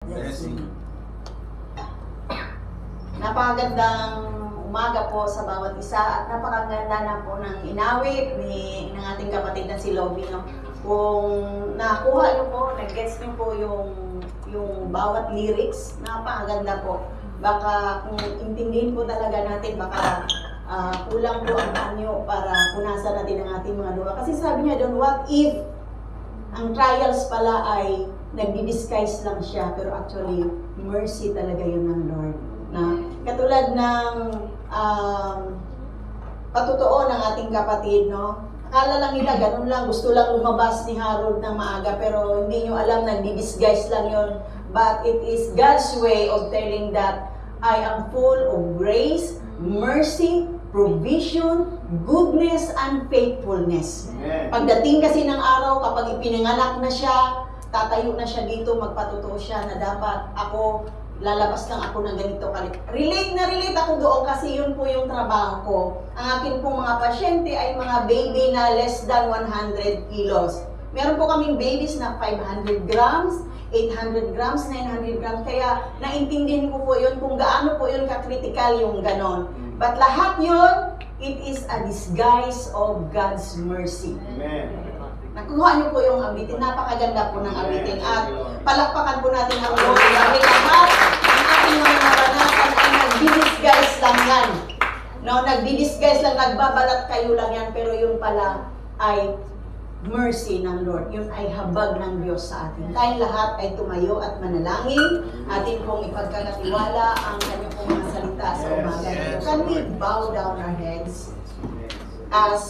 Blessing. Napakagandang umaga po sa bawat isa at napakaganda na po ng inawit ng ating kapatid na si Lovie. No? Kung nakuha niyo po, nag-gets niyo po yung bawat lyrics, napakaganda po. Baka kung intindihin po talaga natin, baka kulang po ang panyo para punasan natin ang ating mga luha. Kasi sabi niya doon, what if ang trials pala ay nagdi-disguise lang siya, pero actually, mercy talaga yun ng Lord. Na katulad ng patutuo ng ating kapatid, no? Akala lang nila, ganun lang, gusto lang lumabas ni Harold ng maaga, pero hindi nyo alam, nagdi-disguise lang yun. But it is God's way of telling that I am full of grace, mercy, provision, goodness, and faithfulness. Amen. Pagdating kasi ng araw, kapag ipinanganak na siya, tatayo na siya dito, magpatutuo siya na dapat ako, lalabas lang ako ng ganito kalit. Relate na relate ako doon kasi yun po yung trabaho ko. Ang akin pong mga pasyente ay mga baby na less than 100 kilos. Meron po kaming babies na 500 grams, 800 grams, 900 grams. Kaya naintindihan ko po yun kung gaano po yun ka-critical yung ganon. But lahat yun, it is a disguise of God's mercy. Amen. Nakuha niyo po yung abitin. Napakaganda po ng abitin. At palakpakan po natin ang Lord. Dahil lahat ang ating mga naranasan ay nagdi-disguise lang yan. No, nagdi-disguise lang, nagbabalat kayo lang yan. Pero yun pala ay mercy ng Lord. Yun ay habag ng Diyos sa atin. Tayong lahat ay tumayo at manalangin. Atin pong ipagkakatiwala ang kanyang pong mga salita sa umaga nito. Can we bow down our heads as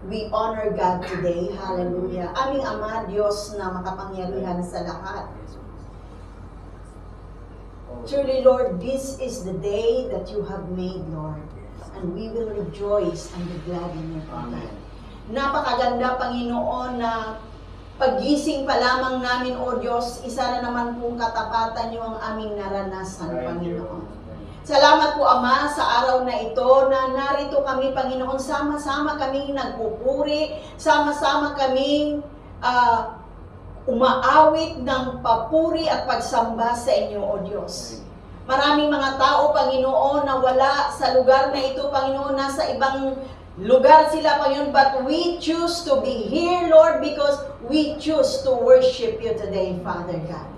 we honor God today? Hallelujah. Aming Ama, Diyos na makapangyarihan sa lahat. Truly, Lord, this is the day that you have made, Lord. And we will rejoice and be glad in it. Amen. Napakaganda, Panginoon, na paggising pa lamang namin, O Diyos, isa na naman pong katapatan niyo ang aming naranasan, Panginoon. Salamat po, Ama, sa araw na ito na narito kami, Panginoon, sama-sama kaming nagpupuri, sama-sama kaming umaawit ng papuri at pagsamba sa inyo, O Diyos. Maraming mga tao, Panginoon, na wala sa lugar na ito, Panginoon, nasa ibang lugar sila, Panginoon, but we choose to be here, Lord, because we choose to worship you today, Father God.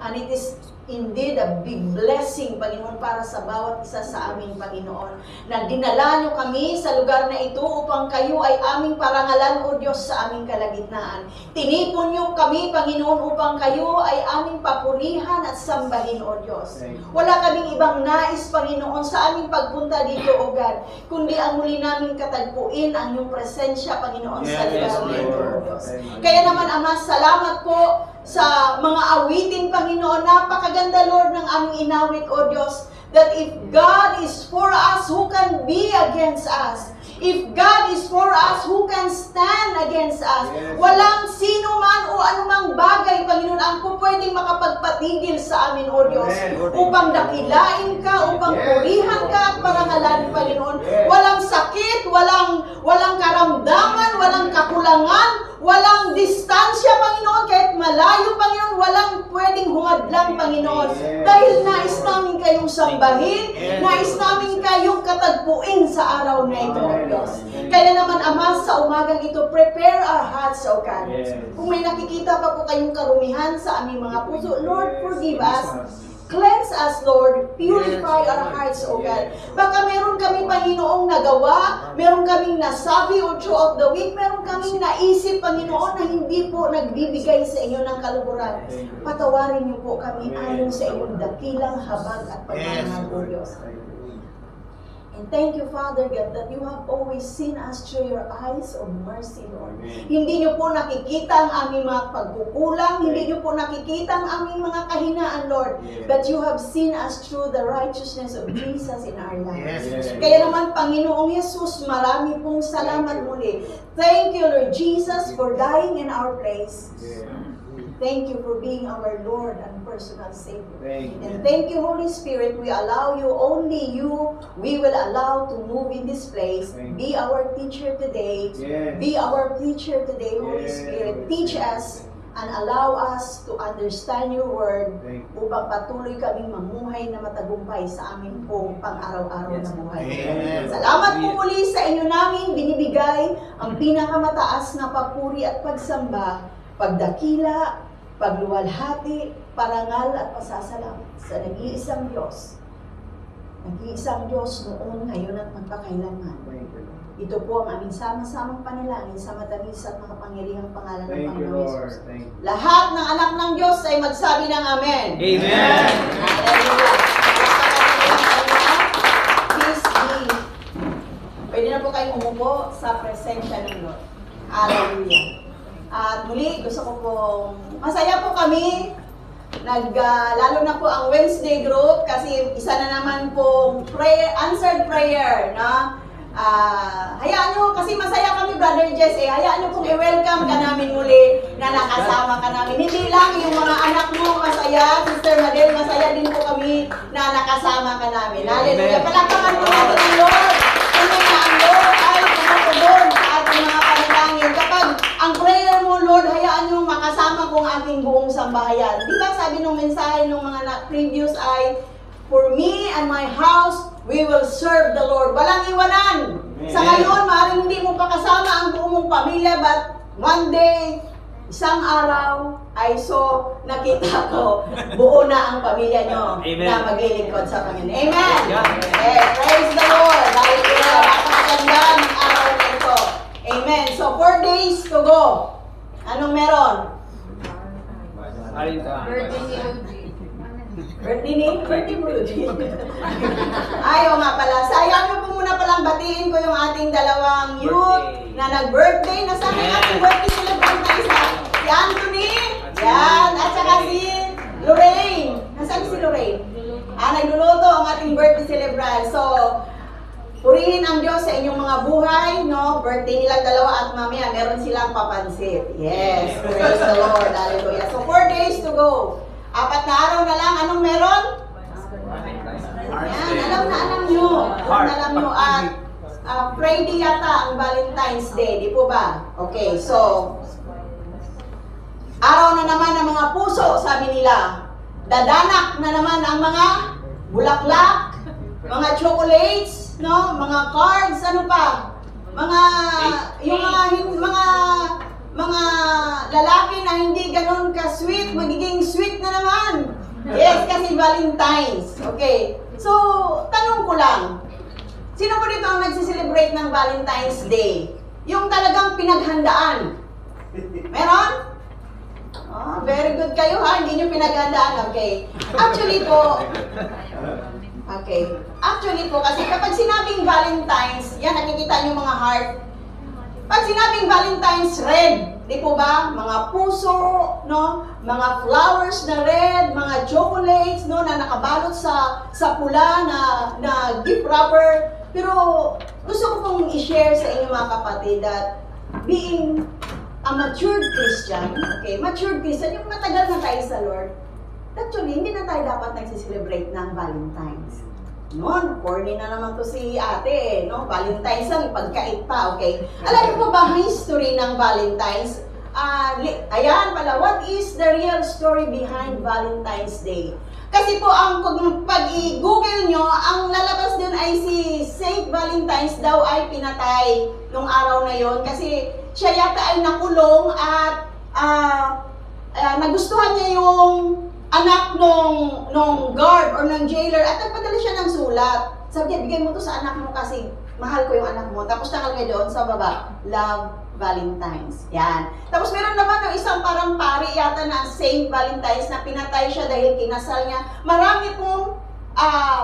And it is indeed a big blessing, Panginoon, para sa bawat isa sa aming Panginoon, na dinala nyo kami sa lugar na ito upang kayo ay aming parangalan, O Diyos, sa aming kalagitnaan. Tinipon nyo kami, Panginoon, upang kayo ay aming papurihan at sambahin, O Diyos. Wala kaming ibang nais, Panginoon, sa aming pagpunta dito, O God, kundi ang muli namin katagpuin ang iyong presensya, Panginoon, sa lugar na ito, O Diyos. Kaya naman, Ama, salamat po sa mga awitin, Panginoon. Napakaganda, Lord, ng aming inawit, O Diyos, that if God is for us, who can be against us? If God is for us, who can stand against us? Walang sino man o anumang bagay, Panginoon, ang pwedeng makapagpatigil sa amin, O Diyos, upang dakilain ka, upang purihan ka at parangalan, Panginoon. Walang sakit, walang karamdaman, walang kakulangan, walang distansya, Panginoon, kahit malayo, Panginoon, walang pwedeng humadlang, Panginoon. Dahil nais namin kayong sambahin, nais namin kayong katagpuin sa araw na ito, O Diyos. Kaya naman, Ama, sa umagang ito, prepare our hearts, O God. Kung may nakikita pa po kayong karumihan sa aming mga puso, Lord, forgive us. Cleanse us, Lord. Purify our hearts, O God. Baka meron kami, Panginoong nagawa, meron kaming nasabi o throughout the week, meron kaming naisip, Panginoon, na hindi po nagbibigay sa inyo ng kaluguran. Patawarin niyo po kami ayon sa inyong dakilang habag at pagmamahal, O Diyos. And thank you, Father God, that you have always seen us through your eyes of mercy, Lord. Hindi niyo po nakikita ang aming mga pagkukulang, hindi niyo po nakikita ang aming mga kahinaan, Lord, but you have seen us through the righteousness of Jesus in our lives. Kaya naman, Panginoong Jesus, marami pong salamat muli. Thank you, Lord Jesus, for dying in our place. Thank you for being our Lord and personal Savior. And thank you, Holy Spirit. We allow you, only you, we will allow to move in this place. Be our teacher today. Be our preacher today, Holy Spirit. Teach us and allow us to understand your word upang patuloy kaming mamuhay na matagumpay sa amin pong pang-araw-araw na buhay. Amen. Salamat po muli sa inyo namin binibigay ang pinakamataas na papuri at pagsamba, pagdakila, pagluwalhati, parangal at pasasalamat sa nag-iisang Diyos. Nag-iisang Diyos noon, ngayon at magpakailanman. Ito po ang aming sama-samang panalangin sa matamis at makapangyarihang pangalan ng Panginoon Hesus. Lahat ng anak ng Diyos ay magsabi ng Amen. Amen. Hallelujah. Please be. Pwede na po kayong umupo sa presensya ng Lord. Hallelujah. At muli, gusto ko pong masaya po kami. Lalo na po ang Wednesday group kasi isa na naman pong answered prayer, no? Hayaan nyo, kasi masaya kami, Brother Jess, hayaan nyo pong i-welcome ka namin muli na nakasama ka namin. Hindi lang yung mga anak mo masaya, Sister Madel, masaya din po kami na nakasama ka namin. Hallelujah. Palakpakan po natin ang Lord. Kung na ang Lord ay tumutulong sa ating mga panalangin. Kapag ang prayer mo, Lord, hayaan nyo makasama ko ang ating buong sambahayan. Di ba sabi nung mensahe nung mga previous ay, for me and my house, we will serve the Lord. Walang iwanan. Sa ngayon, maaaring hindi mo pa kasama ang buong mong pamilya, but one day, isang araw, ay nakita ko, buo na ang pamilya nyo na maglilingkod sa Panginoon. Amen! Praise the Lord! Dahil napakaganda ng araw na ito. Amen! So, 4 days to go. Anong meron? Birthday mo, Eugene. Ayaw nga pala. Sayang nyo po muna palang batiin ko yung ating dalawang youth na nag-birthday. Nasaan yung ating birthday celebrant na isa? Si Anthony. Yan. At saka si Lorraine. Nasaan si Lorraine? Nagluluto ang ating birthday celebrant. So, purihin ang Diyos sa inyong mga buhay, no? Birthday nilang dalawa at mamaya meron silang papansit. Yes. Praise the Lord. Hallelujah. So, 4 days to go. 4 na araw na lang. Anong meron? Yan, alam nyo. Alam nyo. At Friday yata ang Valentine's Day. Di po ba? Okay, so araw na naman ng mga puso, sabi nila. Dadanak na naman ang mga bulaklak, mga chocolates, no? Mga cards, ano pa? Yung mga lalaki na hindi ganun ka-sweet, magiging sweet na naman. Yes, kasi Valentine's. Okay. So, tanong ko lang, sino po dito ang nagsiselebrate ng Valentine's Day? Yung talagang pinaghandaan. Meron? Oh, very good kayo ha, hindi nyo pinaghandaan. Okay. Actually po, kasi kapag sinabing Valentine's, yan, nakikita nyo mga heart. Pag sinabing Valentine's, red, di po ba? Mga puso, no? Mga flowers na red, mga chocolates, no? Na nakabalot sa pula na gift wrapper. Pero gusto ko pong i-share sa inyo mga kapatid that being a matured Christian, okay? Matured Christian, yung matagal na tayo sa Lord, actually, hindi na tayo dapat nagsiselebrate ng Valentine's. Noon, corny na naman to si ate, no? Valentine's lang, ipagkait pa, okay? Alam niyo po ba history ng Valentine's? Ayan pala, what is the real story behind Valentine's Day? Kasi po, pag i-google nyo, ang lalabas dun ay si Saint Valentine's daw ay pinatay nung araw na yon kasi siya yata ay nakulong at nagustuhan niya yung anak nung guard or ng jailer at nagpadala siya ng sulat. Sabi niya, bigay mo to sa anak mo kasi mahal ko yung anak mo. Tapos nakalagay doon sa baba, Love Valentine's. Yan. Tapos meron naman yung isang parang pari yata na Saint Valentine's na pinatay siya dahil kinasal niya. Marami pong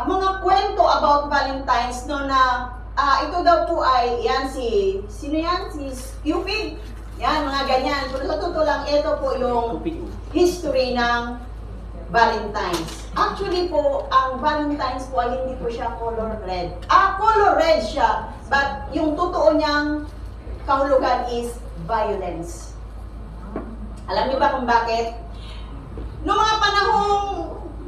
mga kwento about Valentine's no na ito daw po ay, yan sino yan? Si Cupid. Yan, mga ganyan. Pero sa totoo lang, ito po yung history ng Valentine's. Actually po, ang Valentine's po ay hindi po siya color red. Color red siya, but yung totoo niyang kahulugan is violence. Alam niyo ba kung bakit? Noong mga panahong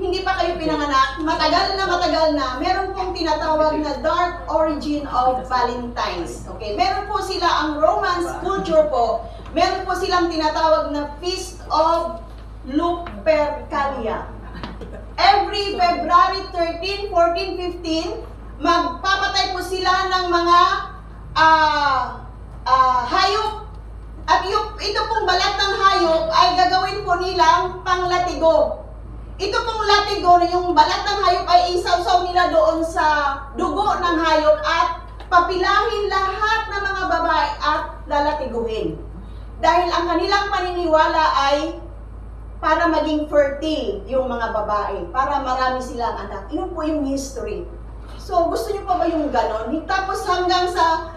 hindi pa kayo pinanganak, matagal na, meron pong tinatawag na dark origin of Valentine's. Okay, meron po sila ang Romance culture po. Meron po silang tinatawag na Feast of Lupercalia. Every February 13, 14, 15, magpapatay po sila ng mga hayop. At ito pong balat ng hayop ay gagawin po nilang panglatigo. Ito pong latigo, yung balat ng hayop ay isawsaw nila doon sa dugo ng hayop at papilahin lahat ng mga babae at lalatiguhin. Dahil ang kanilang paniniwala ay para maging fertile yung mga babae, para marami silang anak. Yun po yung history. So, gusto niyo pa ba yung ganon? Tapos hanggang sa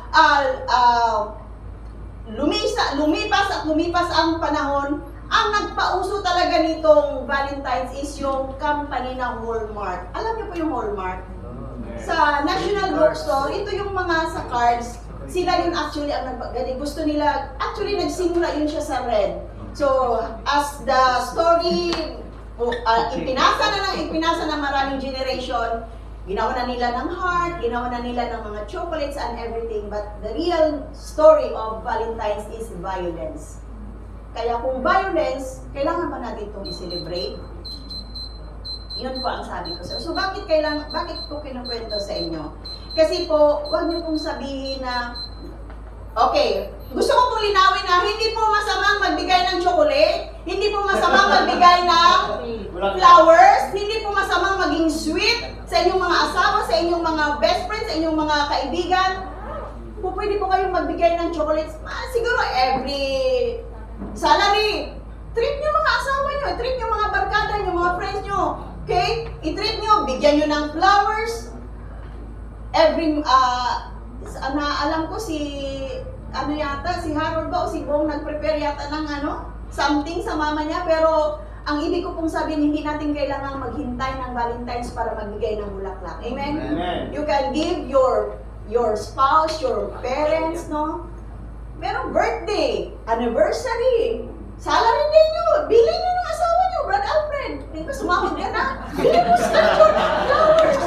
lumipas ang panahon, ang nagpauso talaga nitong Valentine's is yung company na Hallmark. Alam niyo po yung Hallmark? Sa National Bookstore, ito yung mga sa cards. Sila yun actually ang nagbagaling. Gusto nila, actually nagsimula yun siya sa red. So, as the story, ipinasa ng maraming generation, ginawa na nila ng heart, ginawa na nila ng mga chocolates and everything. But the real story of Valentine's is violence. Kaya kung violence, kailangan pa natin itong i-celebrate. Yun po ang sabi ko. So bakit ko kinukwento sa inyo? Kasi po, huwag niyo pong sabihin na, okay, gusto ko pong linawin na hindi po masamang magbigay ng chocolate, hindi po masamang magbigay ng flowers, hindi po masamang maging sweet sa inyong mga asawa, sa inyong mga best friends, sa inyong mga kaibigan. Pwede po kayong magbigay ng chocolates, siguro every salary. Treat nyo mga asawa nyo, treat nyo mga barkada nyo, mga friends nyo. Okay? I-treat nyo, bigyan nyo ng flowers. Every, alam ko si Harold ba o si Bong nag-prepare yata ng something sa mama niya, pero ang ibig ko pong sabihin, hindi natin kailangan maghintay ng Valentine's para magbigay ng bulaklak. Amen? Amen. You can give your spouse, your parents, no? Merong birthday, anniversary, salary din nyo, bilhin nyo ng asawa nyo, Brad Alfred. Hindi ba sumahod yan ha? Bilhin mo sculpture, flowers.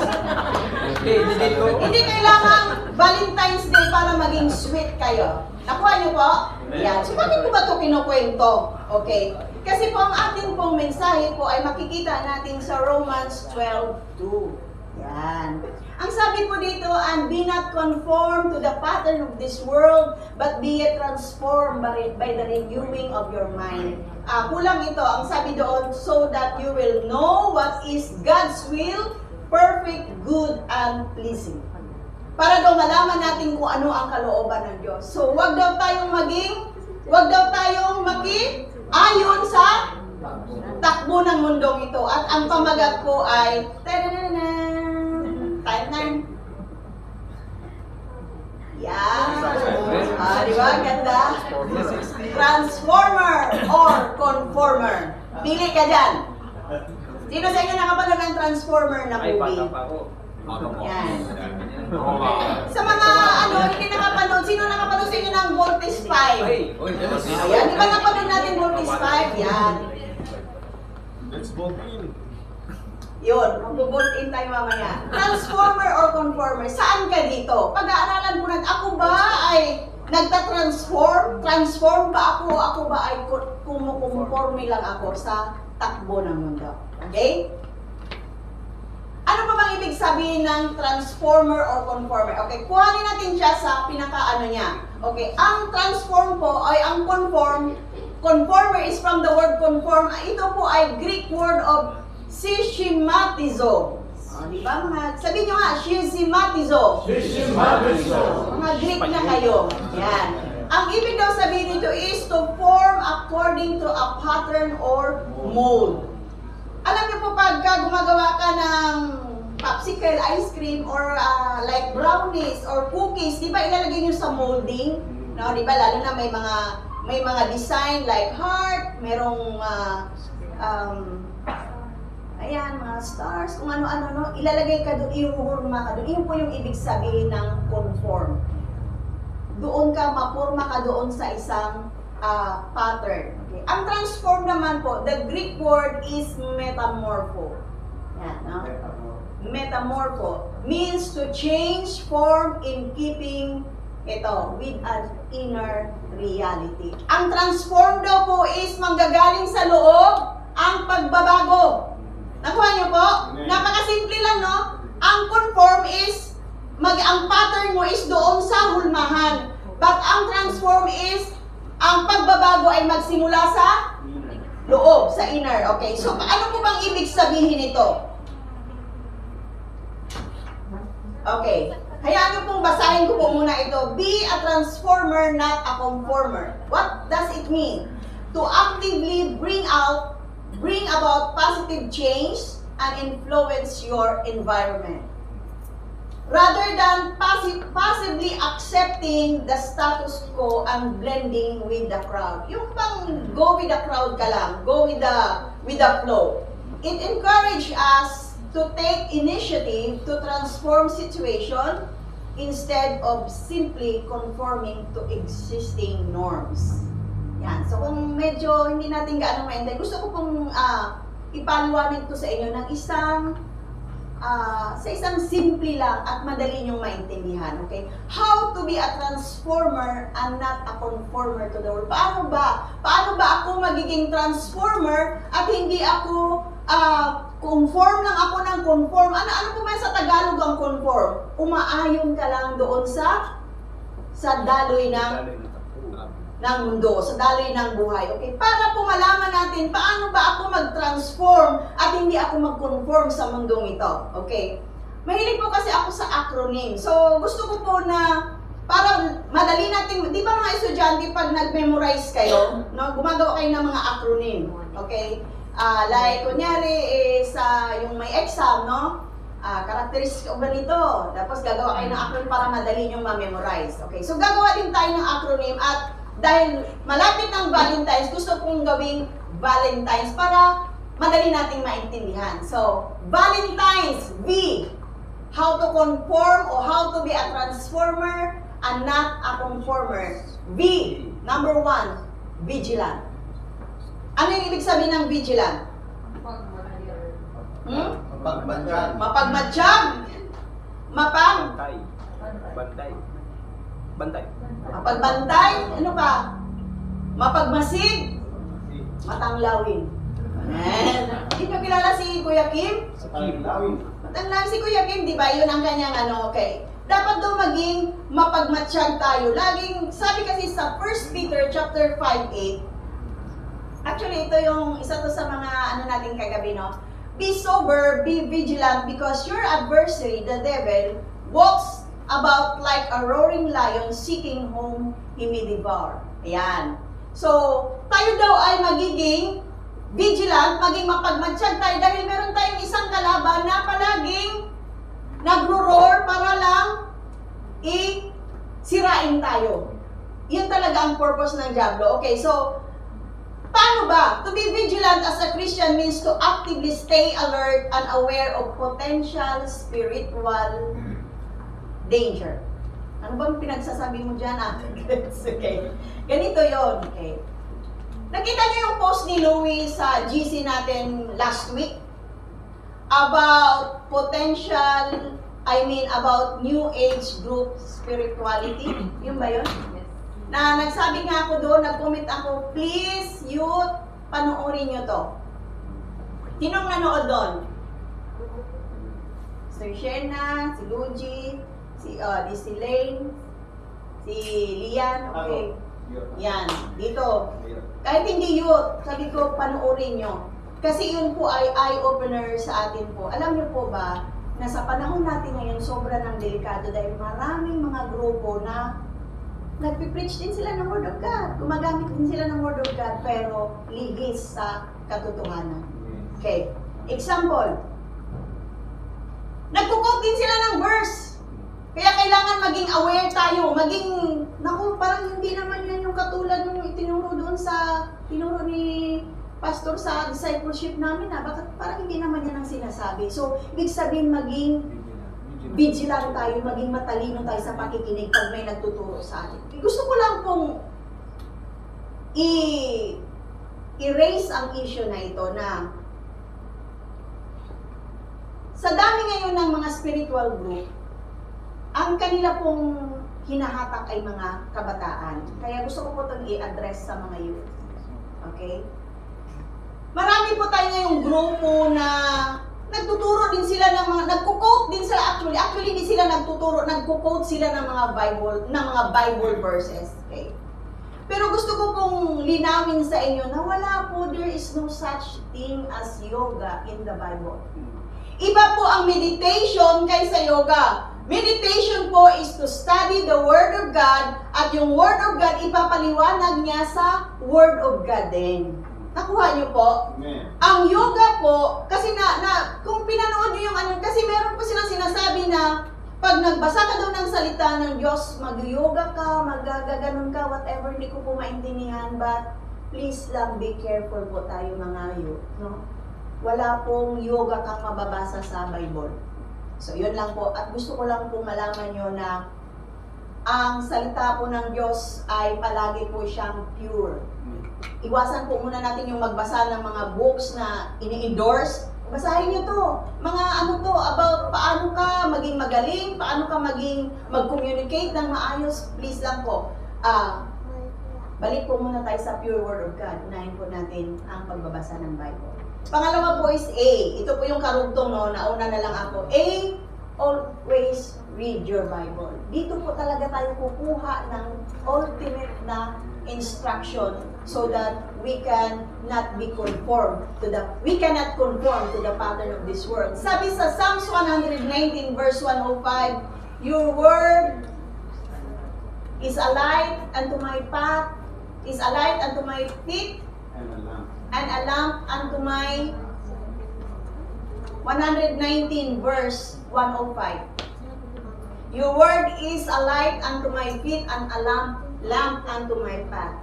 Hindi kailangan Valentine's Day para maging sweet kayo. Nakuha nyo po? Yan. So bakit ko ba ito kinukwento? Okay. Kasi po ang ating pong mensahe po ay makikita natin sa Romans 12:2. Yan. Ang sabi po dito, and be not conformed to the pattern of this world, but be transformed by the renewing of your mind. Kulang ito. Ang sabi doon, so that you will know what is God's will, perfect, good, and pleasing. Para daw malaman natin kung ano ang kalooban ng Diyos. So, wag daw tayong maki-ayon sa takbo ng mundong ito. At ang pamagat ko ay, time 9. Yan. Di ba? Ganda. Transformer or conformer. Pili ka dyan. Sino sa inyo nakapanood ng Transformer na movie? Yan. Sa mga hindi nakapanood, sino nakapanood sa inyo ng Voltes 5? Ayan, di ba napanood natin Voltes 5? Yan. Let's vote in. Yun, mag-vote in tayo mamaya. Transformer or conformer, saan ka dito? Pag-aaralan mo natin, ako ba ay nagta-transform? Transform ba ako? Ako ba ay kumukonforme lang ako sa takbo ng mundo? Okay? Ano pa bang ibig sabihin ng transformer or conformer? Okay, kuhanin natin siya sa pinaka-ano niya. Okay, ang transform po ay ang conform. Conformer is from the word conform. Ito po ay Greek word of syschematizo. Di ba mga, sabihin nyo nga, syschematizo. Syschematizo. Mga Greek na kayo. Yan. Ang ibig daw sabihin nito is to form according to a pattern or mold. Alam niyo po pagka gumagawa ka ng popsicle, ice cream, or like brownies or cookies, di ba ilalagay niyo sa molding? No, di ba lalo na may mga design like heart, merong ayan, mga stars, kung ano-ano, no? Ilalagay ka doon, iuhurma ka doon. Iyon po yung ibig sabihin ng conform. Doon ka, mapurma ka doon sa isang pattern. Okay. Ang transform naman po, the Greek word is metamorpho. Yan, no? Metamorpho means to change form in keeping with an inner reality. Ang transform daw po is manggagaling sa loob ang pagbabago. Nakuha niyo po? Napakasimple lang, no? Ang conform is, ang pattern mo is doon sa hulmahan. But ang transform is, ang pagbabago ay magsimula sa loob, sa inner. Okay, so ano po bang ibig sabihin nito? Okay, hayaan niyo pong basahin ko po muna ito. Be a transformer, not a conformer. What does it mean? To actively bring about positive change and influence your environment. Rather than passively accepting the status quo and blending with the crowd. Yung bang go with the crowd ka lang, go with the flow. It encourages us to take initiative to transform situation instead of simply conforming to existing norms. Yan. So kung medyo hindi natin gaano maintindihan, gusto ko pong ipaliwanag to sa inyo ng sa isang simple lang at madali niyong maintindihan. Okay? How to be a transformer and not a conformer to the world. Paano ba? Paano ba ako magiging transformer at hindi ako conform lang ako ng conform? Ano po ba sa Tagalog ang conform? Umaayon ka lang doon sa daloy ng mundo, sa daloy ng buhay. Okay? Para po malaman natin, paano ba ako mag-transform at hindi ako mag-conform sa mundong ito. Okay? Mahilig po kasi ako sa acronym. So, gusto ko po na, para madali natin, di ba mga estudyante, pag nag-memorize kayo, no, gumagawa kayo ng mga acronym. Okay? Like, kunyari, sa yung may exam, no? Characteristic of ganito. Tapos, gagawa kayo ng acronym para madali nyo ma-memorize. Okay? So, gagawa din tayo ng acronym at dahil malapit ng Valentine's, gusto kong gawing Valentine's para madali nating maintindihan. So, Valentine's, V. How to conform or how to be a transformer and not a conformer. V. Number 1, vigilant. Ano yung ibig sabihin ng vigilant? Mapagmatsyag. Bantay. Mapagbantay. Ano pa? Mapagmasid. Matanglawin. Hindi nyo kilala si Kuya Kim? Matanglawin si Kuya Kim, di ba? Yun ang kanyang okay. Dapat daw maging mapagmatsyag tayo. Laging, sabi kasi sa 1 Peter chapter 5:8, actually, ito yung isa to sa mga natin kagabi, no? Be sober, be vigilant, because your adversary, the devil, walks about like a roaring lion seeking whom he may devour. Ayan. So, tayo daw ay magiging vigilant, maging mapagmatsyag tayo dahil meron tayong isang kalaban na palaging nagro-roar para lang sirain tayo. Yun talaga ang purpose ng Diablo. Okay, so, paano ba? To be vigilant as a Christian means to actively stay alert and aware of potential spiritual danger. Ano bang pinagsasabi mo dyan, Okay. Ganito yon. Okay. Nakita niyo yung post ni Louie sa GC natin last week about about New Age group spirituality. Yun ba yun? Na nagsabi nga ako doon, nag-comment ako, please, youth, panoorin nyo to. Sinong nanood doon? Sir Shena, si Luigi, si Lane, si Lian, okay. Yan, dito. Kahit hindi youth, sabi ko, panoorin nyo. Kasi yun po ay eye-opener sa atin po. Alam nyo po ba, na sa panahon natin ngayon, sobra ng delikado dahil maraming mga grupo na nagpipreach din sila ng Word of God. Gumagamit din sila ng Word of God, pero lihis sa katotohanan. Okay. Example, nagkukot din sila ng verse. Kaya kailangan maging aware tayo, parang hindi naman yan yung katulad nung itinuro doon tinuro ni pastor sa discipleship namin, bakit parang hindi naman yan ang sinasabi. So, ibig sabihin maging vigilant tayo, maging matalino tayo sa pakikinig pag may nagtuturo sa atin. Gusto ko lang pong i-raise ang issue na ito na Sa dami ngayon ng mga spiritual group, ang kanila pong hinahatak ay mga kabataan. Kaya gusto ko po itong i-address sa mga youth. Okay? Marami po tayo ngayong grupo na nagtuturo din sila ng mga, nagko-quote din sila actually hindi sila nagtuturo, nagko-quote sila ng mga Bible verses. Okay? Pero gusto ko pong linawin sa inyo na wala po, there is no such thing as yoga in the Bible. Iba po ang meditation kaysa yoga. Meditation po is to study the Word of God at yung Word of God ipapaliwanag niya sa Word of God din. Nakuha niyo po? Amen. Ang yoga po, kasi kung pinanood niyo yung ano, kasi meron po silang sinasabi na pag nagbasa ka daw ng salita ng Diyos, mag-yoga ka, magagaganon ka, whatever, hindi ko po maintindihan, but please lang be careful po tayo mga youth, no? Wala pong yoga kang mababasa sa Bible. So, yun lang po. At gusto ko lang po malaman nyo na ang salita po ng Diyos ay palagi po siyang pure. Iwasan po muna natin yung magbasa ng mga books na ini-endorse. Basahin nyo to. Mga ano to, about paano ka maging magaling, paano ka mag-communicate ng maayos. Please lang po. Balik po muna tayo sa pure word of God. Unahin po natin ang pagbabasa ng Bible. Pangalawa po is A. Ito po yung karugtong, no? Nauna na lang ako. A, always read your Bible. Dito po talaga tayo kukuha ng ultimate na instruction so that we cannot conform to the pattern of this world. Sabi sa Psalms 119 verse 105, your word is a light unto my path, is a light unto my feet, and a lamp unto my 119 verse 105. Your word is a light unto my feet and a lamp unto my path.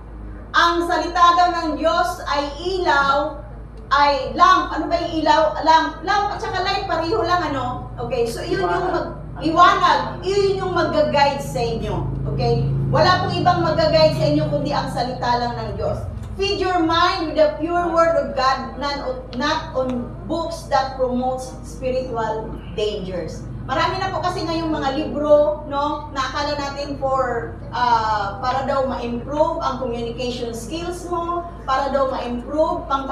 Ang salita daw ng Diyos ay ilaw, ay lamp. Ano ba yung ilaw? Lamp at saka light, pareho lang ano? Okay, so yun yung liwanag, yun yung mag-guide sa inyo. Okay? Wala pong ibang mag-guide sa inyo kundi ang salita lang ng Diyos. Feed your mind with the pure word of God, not on books that promotes spiritual dangers. Marami na po kasi ngayong mga libro, no, na akala natin para daw ma-improve ang communication skills mo, para daw ma-improve pang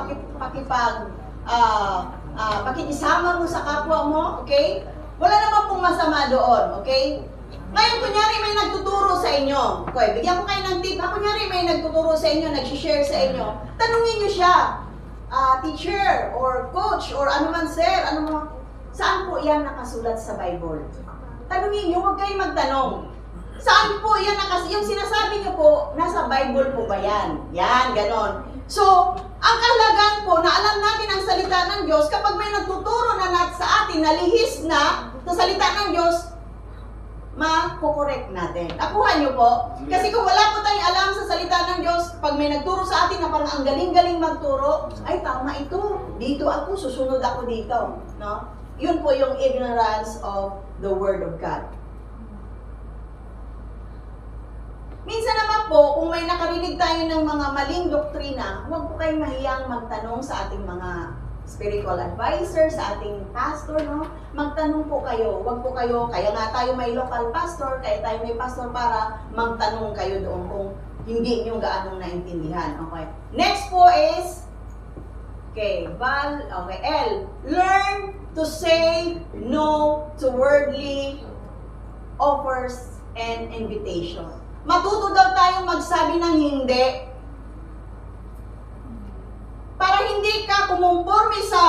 pakikisama mo sa kapwa mo, okay? Wala naman pong masama doon, okay? Ngayon, kunyari may nagtuturo sa inyo. Okay, bigyan ko kayo ng tip. Kunyari may nagtuturo sa inyo, nag-share sa inyo. Tanungin nyo siya, teacher, or coach, or ano man sir, saan po yan nakasulat sa Bible? Tanungin nyo, huwag kayong magtanong. Saan po yan nakasulat? Yung sinasabi nyo po, nasa Bible po ba yan? Yan, ganon. So, ang kahalagaan po na alam natin ang salita ng Diyos, kapag may nagtuturo na sa atin, nalihis na sa salita ng Diyos, ma-correct natin. Nakuha nyo po? Kasi kung wala po tayong alam sa salita ng Diyos, pag may nagturo sa atin na parang ang galing-galing magturo, ay tama ito. Dito ako, susunod ako dito. No? Yun po yung ignorance of the Word of God. Minsan naman po, kung may nakarinig tayo ng mga maling doktrina, huwag po kayong mahiyang magtanong sa ating mga spiritual advisor, sa ating pastor, no? Magtanong po kayo. Huwag po kayo, kaya nga tayo may local pastor, kaya tayo may pastor para magtanong kayo doon kung hindi nyo gaanong naintindihan. Okay. Next po is, L. Learn to say no to worldly offers and invitation. Matuto daw tayong magsabi ng hindi. Para hindi ka kumumporme sa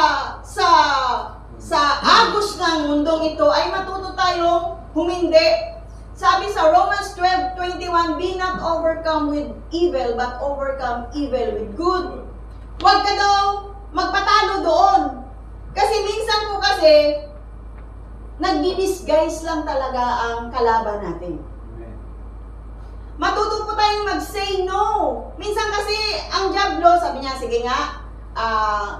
agos ng mundong ito, ay matuto tayong humindi. Sabi sa Romans 12:21, be not overcome with evil, but overcome evil with good. Huwag ka daw magpatalo doon. Kasi minsan po nagdi-disguise lang talaga ang kalaban natin. Matuto po tayong mag-say no. Minsan kasi, ang Diablo, sabi niya, sige nga,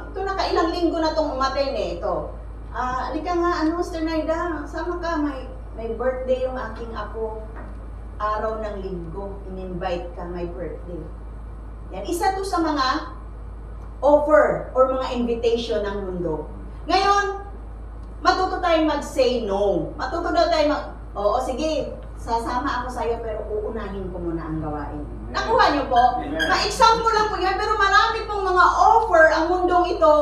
ito nakailang linggo na itong umaten ito. Halika nga, Sister Naida, sama ka, may birthday yung aking apo. Araw ng linggo, in-invite ka, my birthday. Yan, isa to sa mga offer or mga invitation ng mundo. Ngayon, matuto tayong mag-say no. Matuto daw tayo oo, sige, sasama ako sa'yo pero uunahin ko muna ang gawain. Nakuha niyo po? Na-example lang po yan, pero marami pong mga offer ang mundong ito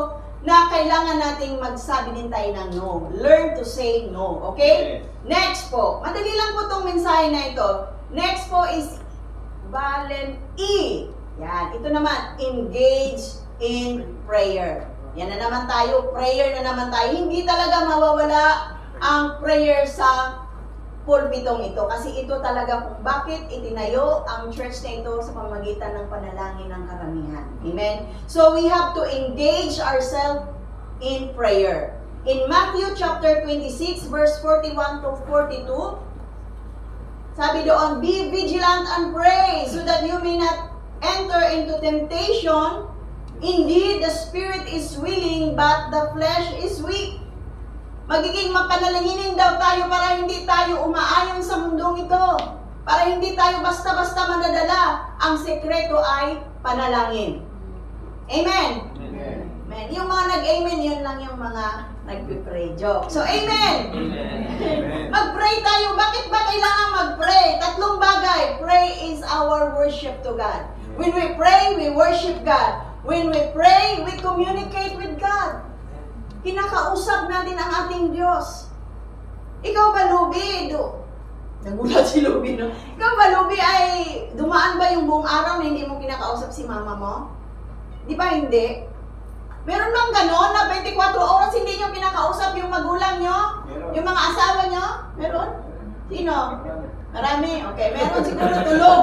na kailangan nating magsabi din tayo ng no. Learn to say no, okay? Next po, madali lang po itong mensahe na ito. Next po is E. Yan, ito naman, engage in prayer. Yan na naman tayo, prayer na naman tayo. Hindi talaga mawawala ang prayer sa pulpitong ito. Kasi ito talaga kung bakit itinayo ang church na ito sa pamamagitan ng panalangin ng karamihan. Amen? So we have to engage ourselves in prayer. In Matthew chapter 26 verse 41 to 42, sabi doon, be vigilant and pray so that you may not enter into temptation. Indeed, the spirit is willing, but the flesh is weak. Magiging mapanalanginin daw tayo para hindi tayo umaayon sa mundong ito. Para hindi tayo basta-basta manadala. Ang sekreto ay panalangin. Amen? Amen. Amen. Yung mga nag-amen, yun lang yung mga nagpipray. Joke. So, amen! Amen. Mag-pray tayo. Bakit ba kailangan mag-pray? Tatlong bagay. Pray is our worship to God. When we pray, we worship God. When we pray, we communicate with God. Kinakausap natin ang ating Diyos. Ikaw ba, Luby? Nagulat si Luby, no? Ikaw ba, Luby, ay dumaan ba yung buong araw na hindi mo kinakausap si mama mo? Di ba hindi? Meron bang ganon na 24 oras hindi nyo kinakausap yung magulang nyo? Meron. Yung mga asawa nyo? Meron? Sino? Marami? Okay, meron siguro tulog.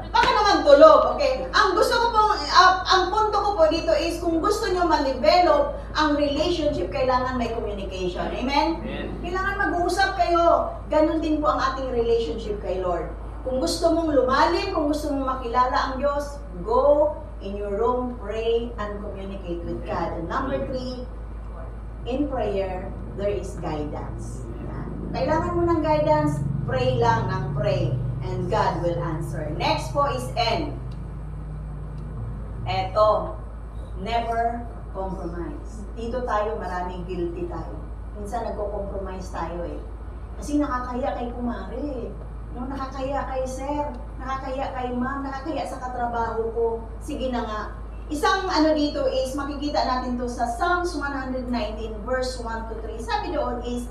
Baka naman tulog, okay? Ang gusto ko pong, ang punto ko po dito is kung gusto nyo ma-develop ang relationship, kailangan may communication. Amen? Amen. Kailangan mag-uusap kayo. Ganon din po ang ating relationship kay Lord. Kung gusto mong lumalim, kung gusto mong makilala ang Diyos, go in your room, pray, and communicate with God. And number 3, in prayer, there is guidance. Kailangan mo ng guidance, pray lang ng pray, and God will answer. Next po is N. Eto, never compromise. Dito tayo, maraming guilty tayo. Minsan nagko-compromise tayo eh. Kasi nakakaya kay kumare. No, nakakaya kay sir, nakakaya kay ma'am, nakakaya sa katrabaho ko. Sige na nga. Isang ano dito is, makikita natin to sa Psalms 119 verse 1 to 3. Sabi doon is,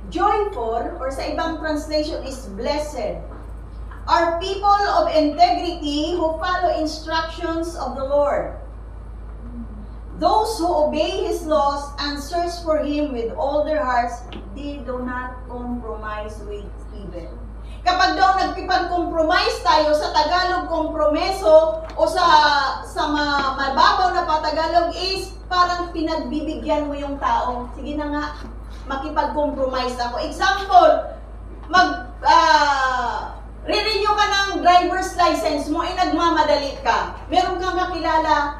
joyful, or sa ibang translation is blessed, are people of integrity who follow instructions of the Lord. Those who obey His laws and search for Him with all their hearts, they do not compromise with evil. Kapag daw nagkipag-compromise tayo sa Tagalog kompromeso o sa mababaw na patagalog is parang pinagbibigyan mo yung tao. Sige na nga, makipag-compromise ako. Example, re-renew ka ng driver's license mo, nagmamadali ka. Meron kang kakilala.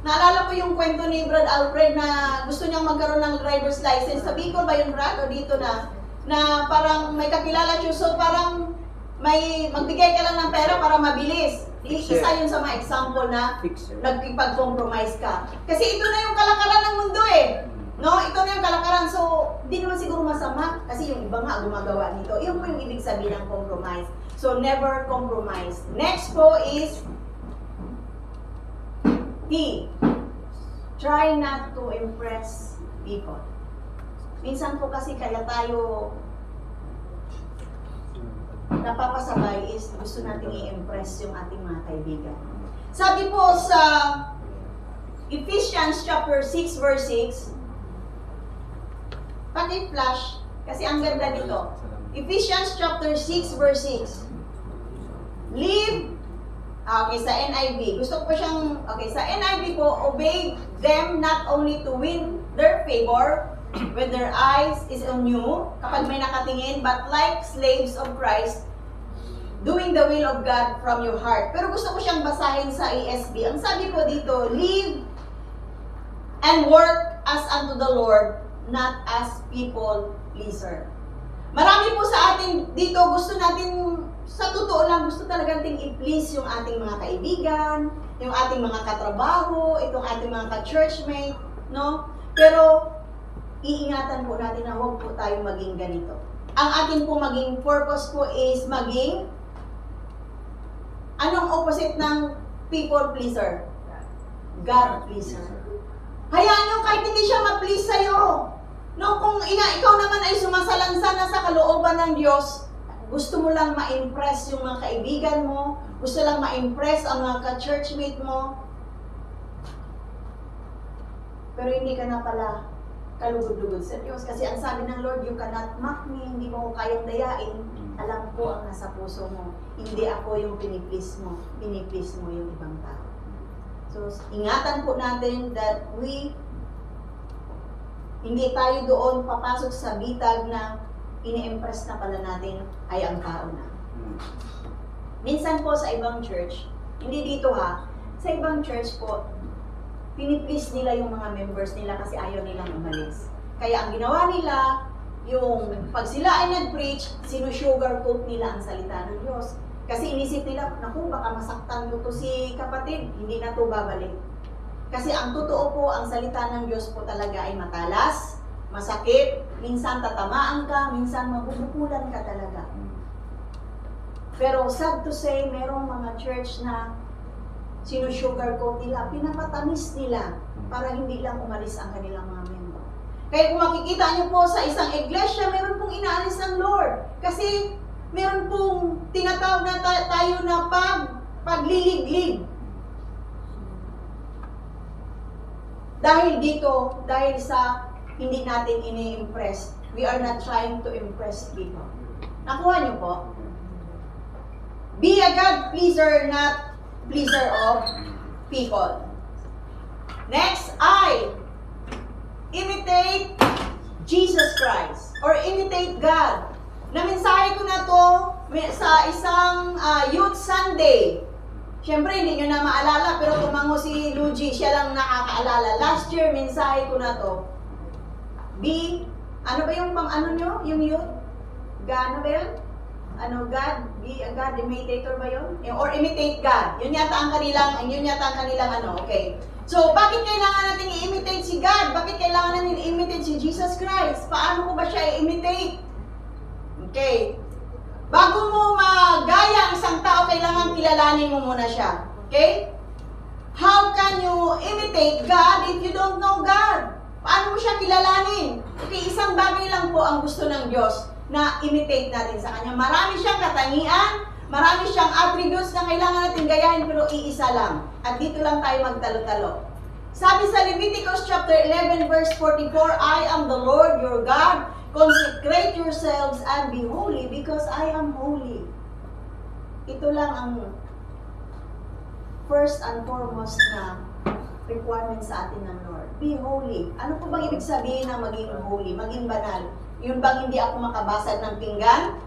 Naalala ko yung kwento ni Brad Alfred na gusto niyang magkaroon ng driver's license. Sa Bicol ba yung Brad? O dito na parang may kakilala siya. So parang may magbigay ka lang ng pera para mabilis. Isa yun sa mga example na nagkipag-compromise ka. Kasi ito na yung kalakaran ng mundo eh. No, ito na yung kalakaran. So, di naman siguro masama kasi yung iba nga gumagawa nito. Iyon po yung ibig sabihin ng compromise. So, never compromise. Next po is T. Try not to impress people. Minsan po kasi kaya tayo napapasabay is gusto nating i-impress yung ating mga kaibigan. Sabi po sa Ephesians chapter 6 verse 6, paki-flash, kasi ang ganda dito. Ephesians chapter 6 verse 6. Live, okay, sa NIV. Gusto ko pa siyang, okay, sa NIV po, obey them not only to win their favor when their eyes is on you, kapag may nakatingin, but like slaves of Christ, doing the will of God from your heart. Pero gusto ko siyang basahin sa ESV. Ang sabi po dito, live and work as unto the Lord, not as people pleaser. Marami po sa atin dito, gusto natin, sa totoo lang, gusto talaga natin i-please yung ating mga kaibigan, yung ating mga katrabaho, itong ating mga ka-churchmate, no? Pero, iingatan po natin na huwag po tayo maging ganito. Ang atin po maging purpose po is maging, anong opposite ng people pleaser? God pleaser. Hayaan nyo kahit hindi siya ma-please sa'yo. No, kung ikaw naman ay sumasalansa na sa kalooban ng Diyos, gusto mo lang ma-impress yung mga kaibigan mo, gusto lang ma-impress ang mga ka-churchmate mo, pero hindi ka na pala kalugod-lugod sa Diyos. Kasi ang sabi ng Lord, you cannot mock me, hindi mo ko kayang dayain. Alam ko ang nasa puso mo. Hindi ako yung piniplease mo yung ibang tao. So, ingatan po natin that hindi tayo doon papasok sa bitag na ini-impress na pala natin ay ang tao na. Minsan po sa ibang church, hindi dito ha, sa ibang church po, piniplease nila yung mga members nila kasi ayaw nilang umalis. Kaya ang ginawa nila, yung pag sila ay nag-preach, sinusugarcoat nila ang salita ng Diyos. Kasi inisip nila, naku, baka masaktan mo to si kapatid, hindi na to babalik. Kasi ang totoo po, ang salita ng Diyos po talaga ay matalas, masakit, minsan tatamaan ka, minsan mabubukulan ka talaga. Pero sad to say, merong mga church na sinusugarcoat nila, pinapatamis nila para hindi lang umalis ang kanilang mga member. Kaya kung makikita niyo po sa isang iglesia, meron pong inaalis ng Lord. Kasi meron pong tinatawag na tayo na pagliliglig. Dahil dito, dahil sa hindi natin ini-impress, we are not trying to impress people. Nakuha niyo po? Be a God pleaser, not pleaser of people. Next, imitate Jesus Christ or imitate God. Naminsahe ko na to sa isang Youth Sunday. Siyempre, hindi nyo na maalala, pero tumango si Luigi, siya lang nakakaalala. Last year, mensahe ko na to. Ano ba yung pang-ano nyo? Yung youth? Ano ba yun? Be a God imitator ba yun? Or imitate God. Yun yata ang kanilang okay. So, bakit kailangan natin i-imitate si God? Bakit kailangan natin i-imitate si Jesus Christ? Paano ko ba siya i-imitate? Okay. Bago mo magaya ang isang tao, kailangan kilalanin mo muna siya. Okay? How can you imitate God if you don't know God? Paano mo siya kilalanin? Okay, isang bagay lang po ang gusto ng Diyos na imitate natin sa Kanya. Marami siyang katangian, marami siyang attributes na kailangan natin gayahin, pero iisa lang. At dito lang tayo magtalo-talo. Sabi sa Leviticus chapter 11 verse 44, I am the Lord your God. Consecrate yourselves and be holy because I am holy. Ito lang ang first and foremost na requirement sa atin ng Lord. Be holy. Ano po bang ibig sabihin ng maging holy? Maging banal? Yun bang hindi ako makabasag ng pinggan?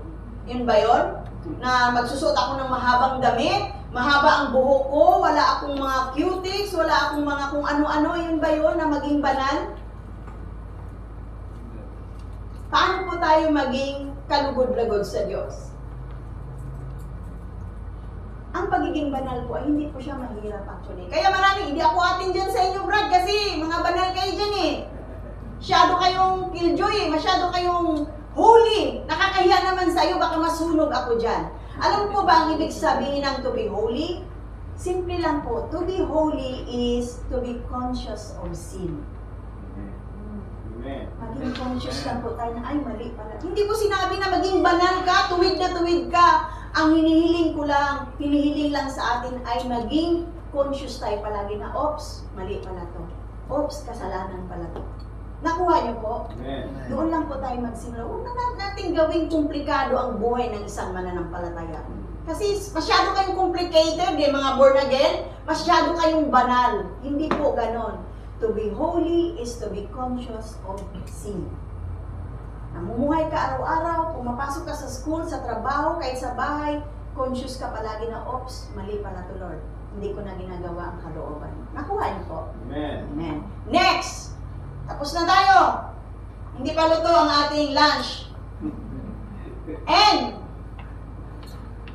Yun ba yun? Na magsusot ako ng mahabang damit? Mahaba ang buhok ko? Wala akong mga cutics? Wala akong mga kung ano-ano? Yun ba yun na maging banal? Paano po tayo maging kalugod-lagod sa Diyos? Ang pagiging banal po ay hindi po siya mahirap actually. Kaya marami, hindi ako atin dyan sa inyo, Brad, kasi mga banal kayo dyan eh. Masyado kayong killjoy eh, masyado kayong holy. Nakakahiya naman sa iyo, baka masunog ako dyan. Alam po ba ang ibig sabihin ng to be holy? Simple lang po, to be holy is to be conscious of sin. Maging conscious lang po tayo na, ay mali pala. Hindi ko sinabi na maging banal ka, tuwid na tuwid ka. Ang hinihiling lang sa atin ay maging conscious tayo palagi na, oops, mali pala to. Oops, kasalanan pala to. Nakuha niyo po? Amen. Doon lang po tayo magsimula. Huwag na natin gawing komplikado ang buhay ng isang mananampalataya. Kasi masyado kayong complicated, mga born again. Masyado kayong banal. Hindi po ganon. To be holy is to be conscious of sin. Namumuhay ka araw-araw, pumapasok ka sa school, sa trabaho, kahit sa bahay, conscious ka palagi na, oops, mali pala to Lord. Hindi ko na ginagawa ang kalooban. Nakuha niyo po? Amen. Amen. Next! Tapos na tayo. Hindi pa luto ang ating lunch. And,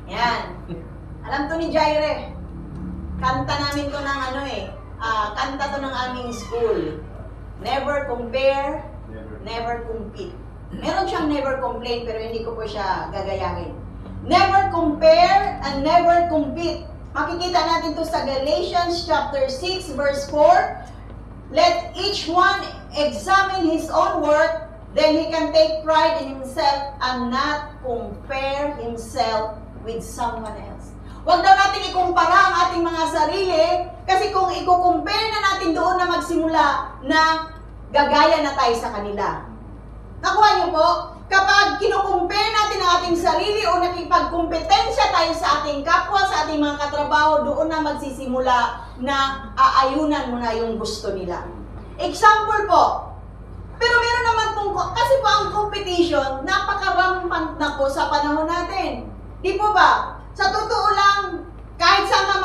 yan. Alam to ni Jaire. Kanta namin to ng kanta to ng aming school. Never compare Never compete. Meron siyang never complain, pero hindi ko po siya gagayahin. Never compare and never compete. Makikita natin to sa Galatians chapter 6 verse 4. Let each one examine his own work, then he can take pride in himself and not compare himself with someone else. Huwag daw natin ikumpara ang ating mga sarili, kasi kung i-compare na natin doon na magsimula na gagaya na tayo sa kanila. Nakuha niyo po? Kapag kinukumpare natin ang ating sarili o nakipagkumpetensya tayo sa ating kapwa, sa ating mga katrabaho, doon na magsisimula na aayunan mo na yung gusto nila. Example po, pero meron naman pong, kasi po ang competition, napaka-rampant na po sa panahon natin. Di po ba? Sa totoo lang, kahit saan ka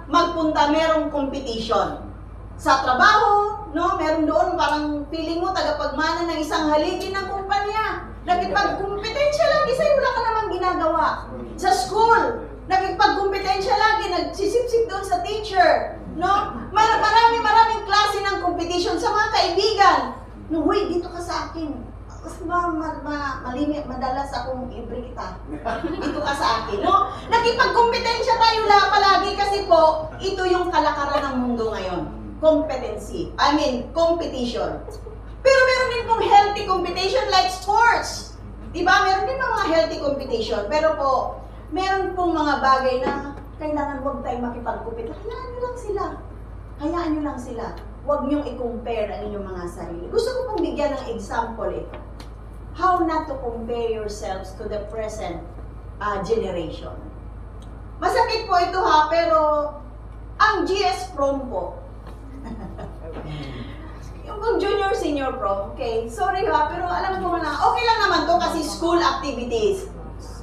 magpunta, merong competition. Sa trabaho, no, meron doon parang feeling mo tagapagmana ng isang haligi ng kumpanya. Nakipagkumpetensya lagi sa'yo, wala ka namang ginagawa. Sa school, nakipagkumpetensya lagi, nagsisip-sip doon sa teacher. No? Maraming klase ng competition sa mga kaibigan. No, huy, dito ka sa akin. Kasi madalas akong libre kita. Dito ka sa akin. No? Nakipagkumpetensya tayo palagi kasi po, ito yung kalakaran ng mundo ngayon. Competition. Pero meron din pong healthy competition like sports. Diba? Meron din mga healthy competition. Pero po, meron pong mga bagay na kailangan huwag tayong makipag-compete. Hayaan nyo lang sila. Hayaan nyo lang sila. Huwag nyong i-compare ang inyong mga sarili. Gusto ko pong bigyan ng example ito. How not to compare yourselves to the present generation. Masakit po ito ha, pero ang GS prom po, yung junior, senior prom, okay, sorry ha, pero alam ko na, okay lang naman to kasi school activities.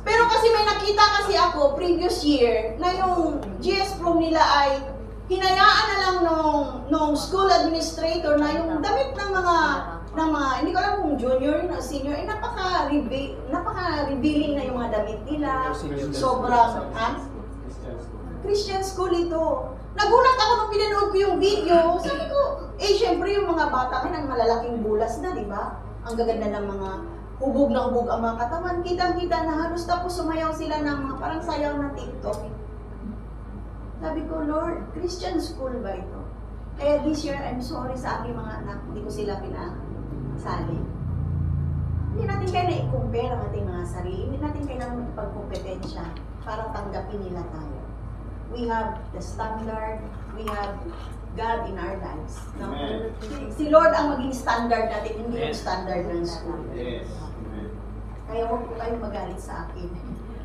Pero kasi may nakita kasi ako previous year na yung GS prom nila ay hinayaan na lang nung school administrator na yung damit ng mga hindi ko alam kung junior na senior, napaka-revealing na yung mga damit nila. Sobrang, Christian school ito. Nagulat ako nung pinanood ko yung video. Sabi ko, syempre yung mga bata ngayon ang malalaking bulas na, di ba? Ang gaganda ng mga hubog na hubog ang mga katawan. Kitang-kita na halos tapos sumayaw sila ng mga parang sayaw na TikTok. Sabi ko, Lord, Christian school ba ito? Kaya this year, I'm sorry sa aking mga anak, hindi ko sila pinasali. Hindi natin kaya i-compare ang ating mga sarili. Hindi natin kailangan magpagkompetensya para tanggapin nila tayo. We have the standard, we have God in our lives. No? Si Lord ang maging standard natin, hindi yung standard ng school. Yes. Kaya huwag po kayong magalit sa akin.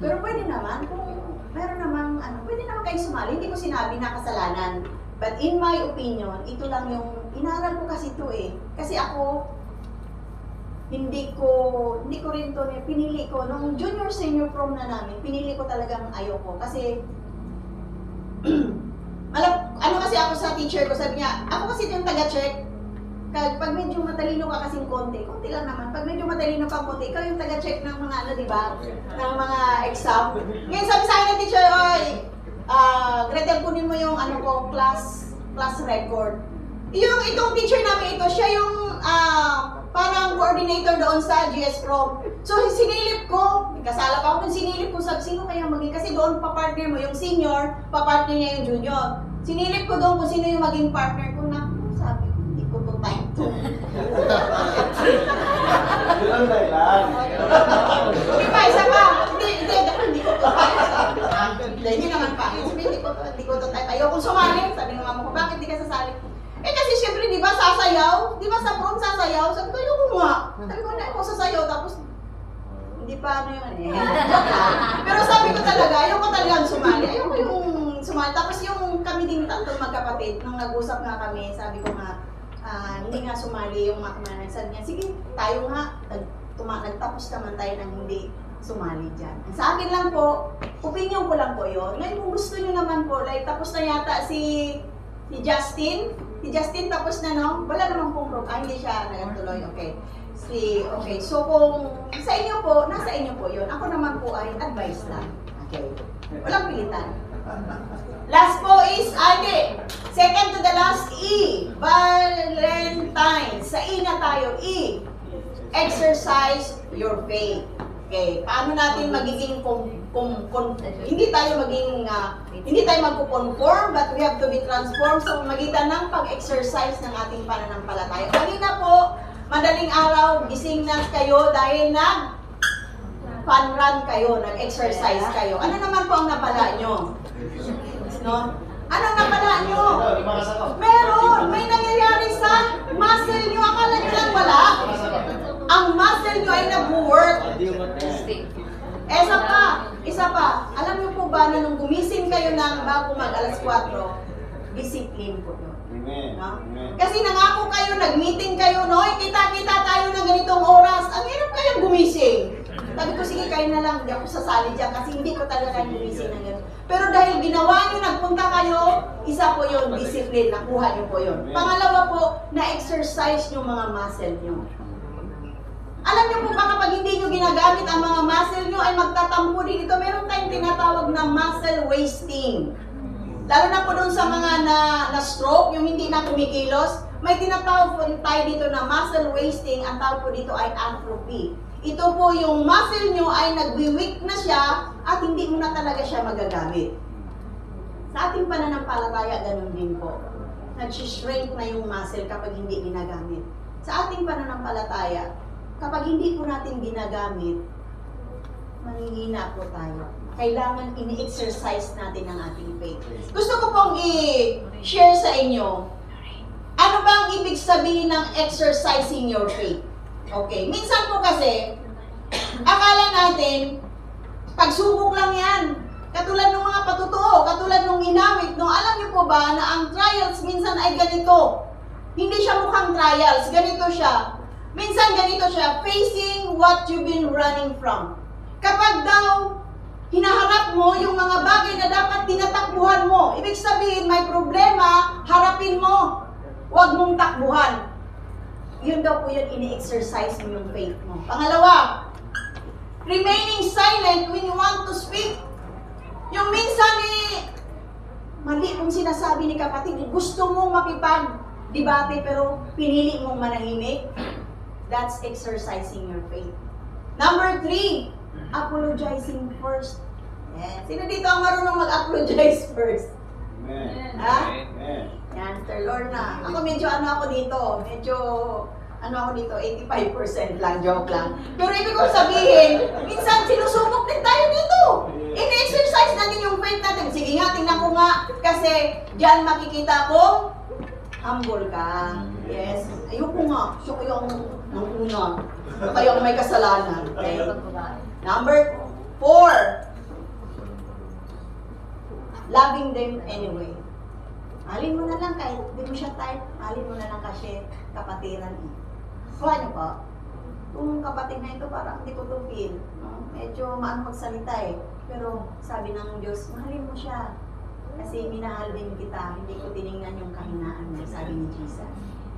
Pero pwede naman, kung meron namang, pwede naman kayo sumali. Hindi ko sinabi na kasalanan. But in my opinion, ito lang yung, inaral ko kasi ito eh. Kasi ako, hindi ko rin to, pinili ko, nung junior senior prom na namin, pinili ko talagang ayoko. Kasi, kasi ako sa teacher ko, sabi niya, ako kasi yung taga-check. Pag medyo matalino ka kasing konti lang naman. Pag medyo matalino ka konti, ikaw yung taga-check ng mga di ba? Ng mga exam. Ngayon sabi sa akin ng teacher, Gretel, kunin mo yung class record. Itong teacher namin ito, siya yung parang coordinator doon sa GS Prom. So, sinilip ko, kasala pa ako dun, sinilip ko, sabi, sino kaya maging, kasi doon pa-partner mo, yung senior, pa-partner niya yung junior. Sinilip ko doon kung sino yung maging partner ko, sabi ko, hindi ko to time to. Yun ang dahilan. Hindi pa, isa pa, hindi ko to time. Hindi naman pa, hindi ko to time. Ayokong sumali, sabi ng mama ko, bakit di ka sasali? Kasi syempre, di ba, sasayaw? Di ba sa prom sasayaw? Sabi ko, ayoko nga. Sabi ko, hindi ako sasayaw. Tapos, hindi pa yun Pero sabi ko talaga, ayoko talagang sumali. Ayoko yung sumali. Tapos yung kami din tatlong magkapatid, nung nag-usap nga kami, sabi ko nga, hindi nga sumali yung mga kamanan. Sabi niya, sige, tayo nga. Nagtapos naman tayo ng hindi sumali dyan. Sa akin lang po, opinion ko lang po yun. Ngayon, kung gusto nyo naman po, like, tapos na yata si Justin. Si Justin tapos na, no? Wala namang pong hindi siya nagtuloy. Okay. So, kung sa inyo po, nasa inyo po yun. Ako naman po ay advice lang. Okay. Walang pilitan. Last po is, Second to the last, E. Valentine. Sa E na tayo, E. Exercise your faith. Okay, paano natin magiging hindi tayo magko-conform, but we have to be transformed sa magitan ng pag-exercise ng ating pananampalataya. Kanina po, madaling araw, gising na kayo dahil fun run kayo, nag-exercise kayo. Ano naman po ang napala nyo? No? Anong napala nyo? Meron! May nangyayari sa muscle nyo. Akala nyo lang wala? Ang muscle nyo ay nag-work. Isa pa. Alam nyo po ba na nung gumising kayo ng bago mag-alas 4, discipline po yun. No? Kasi nangako kayo, nag-meeting kayo, no? Kita-kita tayo ng ganitong oras. Ang hirap kayong gumising. Sabi ko, sige, kayo na lang. Hindi ako sasali dyan kasi hindi ko talaga kayo gumising ng ganito. Pero dahil ginawa nyo, nagpunta kayo, isa po yun, discipline. Nakuha nyo po yun. Pangalawa po, na-exercise yung mga muscle nyo. Alam niyo po ba kapag hindi nyo ginagamit ang mga muscle nyo ay magtatampo din ito. Meron tayong tinatawag na muscle wasting. Lalo na po dun sa mga na-stroke, yung hindi na kumikilos, may tinatawag po tayo dito na muscle wasting. Ang tawag po dito ay atrophy. Ito po yung muscle nyo ay nagwi-weak na siya at hindi mo na talaga siya magagamit. Sa ating pananampalataya, ganun din po. Nag-shrink na yung muscle kapag hindi ginagamit. Sa ating pananampalataya, kapag hindi po natin ginagamit, manghihina po tayo. Kailangan ini-exercise natin ang ating faith. Gusto ko pong i-share sa inyo, ano ba ang ibig sabihin ng exercising your faith? Okay, minsan po kasi, akala natin, pagsubok lang yan. Katulad ng mga patutuo, katulad ng inawit, no? Alam niyo po ba na ang trials minsan ay ganito? Hindi siya mukhang trials, ganito siya. Minsan ganito siya, facing what you've been running from. Kapag daw, hinaharap mo yung mga bagay na dapat tinatakbuhan mo. Ibig sabihin, may problema, harapin mo. Huwag mong takbuhan. Yun daw po yun, ini-exercise mo yung faith mo. Pangalawa, remaining silent when you want to speak. Yung minsan mali kung sinasabi ni kapatid, gusto mong makipag-debate pero pinili mong manahimik. That's exercising your faith. Number 3, apologizing first. Yes. Sino dito ang marunong mag-apologize first? Amen. Ha? Amen. Yan, Sir Lorna. Ako medyo ako dito, 85% lang, joke lang. Pero ibig kong sabihin, minsan sinusubok din tayo dito. In-exercise natin yung faith natin. Sige nga, tingnan ko nga. Kasi diyan makikita ko, humble ka. Yes. Ayoko nga. Siya kayong nang una. Kayong may kasalanan. Okay? Number 4. Loving them anyway. Halin mo na lang kahit hindi mo siya type, halin mo na lang kasi kapatiran. Kuha niyo po. Kung kapatid na ito, parang hindi ko to feel. No? Medyo maano magsalita eh. Pero sabi ng Diyos, mahalin mo siya. Kasi minahal din kita, hindi ko tinignan yung kahinaan mo, sabi ni Jesus.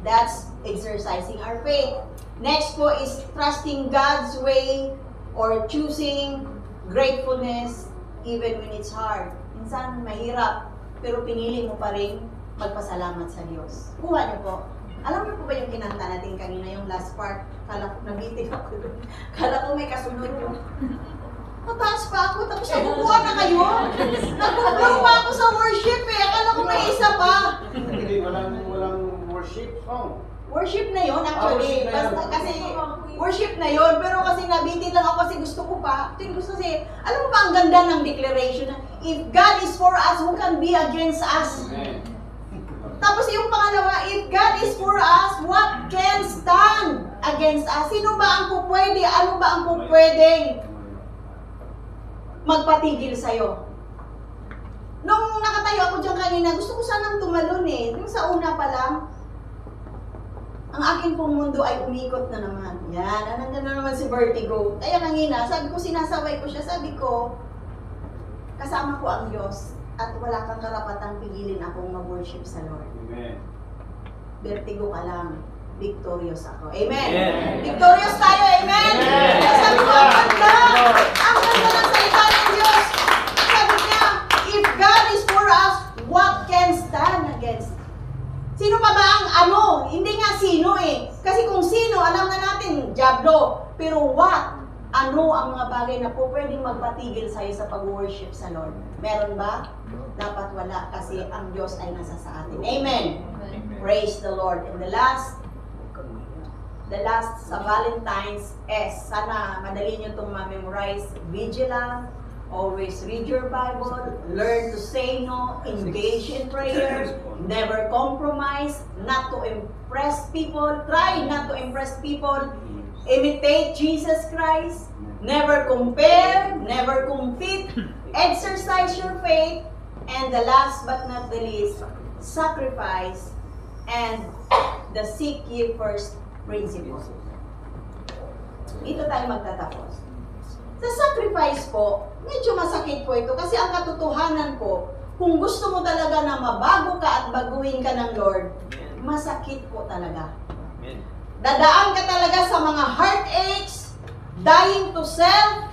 That's exercising our faith. Next po is trusting God's way or choosing gratefulness even when it's hard. Minsan mahirap, pero pinili mo pa rin magpasalamat sa Diyos. Kuha niyo po. Alam niyo po ba yung kinanta natin kanina, yung last part? Kala ko, nabitig ako doon. Kala ko may kasunod yun. Mataas pa ako, tapos nakukuha na kayo. Nakukuha pa ako sa worship eh. Akala ko may isa pa. Hindi, walang worship song. Worship na yun actually. Basta, kasi worship na yun. Pero kasi nabitin lang ako kasi gusto ko pa. Kasi alam mo ba ang ganda ng declaration na if God is for us, who can be against us? Amen. Tapos yung pangalawa, if God is for us, what can stand against us? Sino ba ang pupwede? Ano ba ang pupwedeng magpatigil sa'yo? Nung nakatayo ako dyan kanina, gusto ko sanang tumalon eh. Yung sa una pa lang, ang aking pong mundo ay umikot na naman. Yan, nandiyan na naman si Vertigo. Kaya kanina, sabi ko, sinasaway ko siya, sabi ko, kasama ko ang Diyos at wala kang karapatang pigilin akong mag-worship sa Lord. Amen. Vertigo ka lang. Victorious ako. Amen. Amen. Victorious tayo. Amen. Amen. Sabi ko, ang ganda. Ang ganda ng salita ng Diyos. Sabi niya, if God is for us, what can stand against Hindi nga sino eh. Kasi kung sino, alam na natin, Diablo. Pero what? Ano ang mga bagay na po pwedeng magpatigil sa'yo sa pag-worship sa Lord? Meron ba? Dapat wala kasi ang Diyos ay nasa sa atin. Amen. Praise the Lord. And the last sa Valentine's S. Sana madali nyo itong ma-memorize. Vigilant. Always read your Bible. Learn to say no. Engage in prayer. Never compromise. Not to impress people. Try not to impress people. Imitate Jesus Christ. Never compare. Never compete. Exercise your faith. And the last but not the least, sacrifice and the seek ye first principle. Dito tayo magtatapos. Sa sacrifice po, medyo masakit po ito kasi ang katotohanan po, kung gusto mo talaga na mabago ka at baguhin ka ng Lord, masakit po talaga. Dadaan ka talaga sa mga heartaches, dying to self,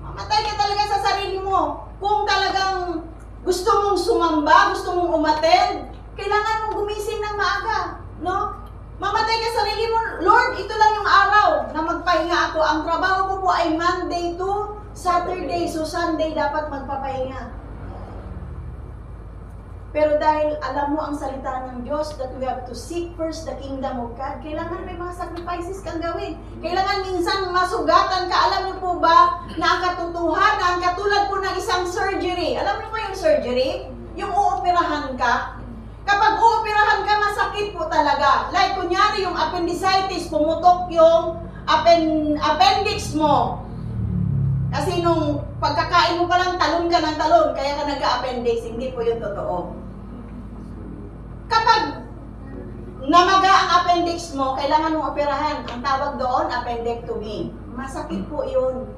mamatay ka talaga sa sarili mo. Kung talagang gusto mong sumamba, gusto mong umattend, kailangan mong gumising ng maaga, no? Mamatay ka sa sarili mo, Lord, ito lang yung araw na magpahinga ako. Ang trabaho ko po ay Monday to Saturday, so Sunday dapat magpapahinga. Pero dahil alam mo ang salita ng Diyos that we have to seek first the kingdom of God, kailangan may mga sacrifices kang gawin. Kailangan minsan masugatan ka. Alam niyo po ba na ang katotohanan, katulad po ng isang surgery. Alam niyo po yung surgery? Yung uoperahan ka. Kapag uoperahan ka, masakit po talaga. Like kunyari yung appendicitis, pumutok yung appendix mo. Kasi nung pagkakain mo pa lang, talon ka ng talon, kaya ka nagka-appendix. Hindi po yun totoo. Kapag namaga ang appendix mo, kailangan mong operahan. Ang tawag doon, appendectomy. Masakit po yun.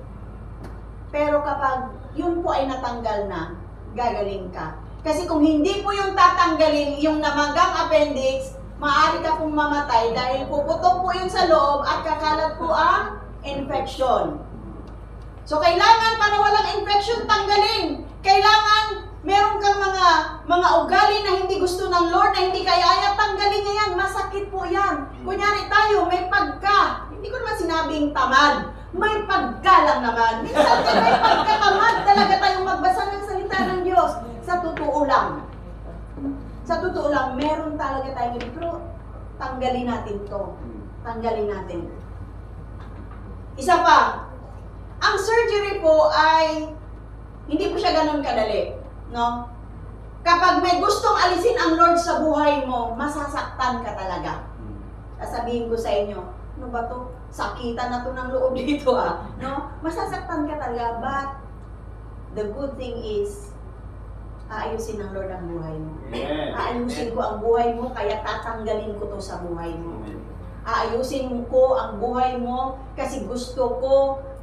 Pero kapag yun po ay natanggal na, gagaling ka. Kasi kung hindi po yung tatanggalin, yung namagang appendix, maaari ka pong mamatay dahil puputok po yun sa loob at kakalat po ang infection. So, kailangan para walang infection, tanggalin. Kailangan meron kang mga ugali na hindi gusto ng Lord, na hindi kaya tanggalin niya yan. Masakit po yan. Kunyari tayo, may pagka. Hindi ko naman sinabing tamad. May pagka lang naman. Minsan may pagkatamad talaga tayong magbasa ng salita ng Diyos. Sa totoo lang. Sa totoo lang, meron talaga tayong pero tanggalin natin to. Tanggalin natin. Isa pa, ang surgery po ay hindi po siya ganun kadali. No? Kapag may gustong alisin ang Lord sa buhay mo, masasaktan ka talaga. Sasabihin ko sa inyo, ano ba to? Sakitan na to ng loob dito No? Masasaktan ka talaga, but the good thing is, aayusin ng Lord ang buhay mo. Aayusin ko ang buhay mo, kaya tatanggalin ko to sa buhay mo. Aayusin ko ang buhay mo, kasi gusto ko,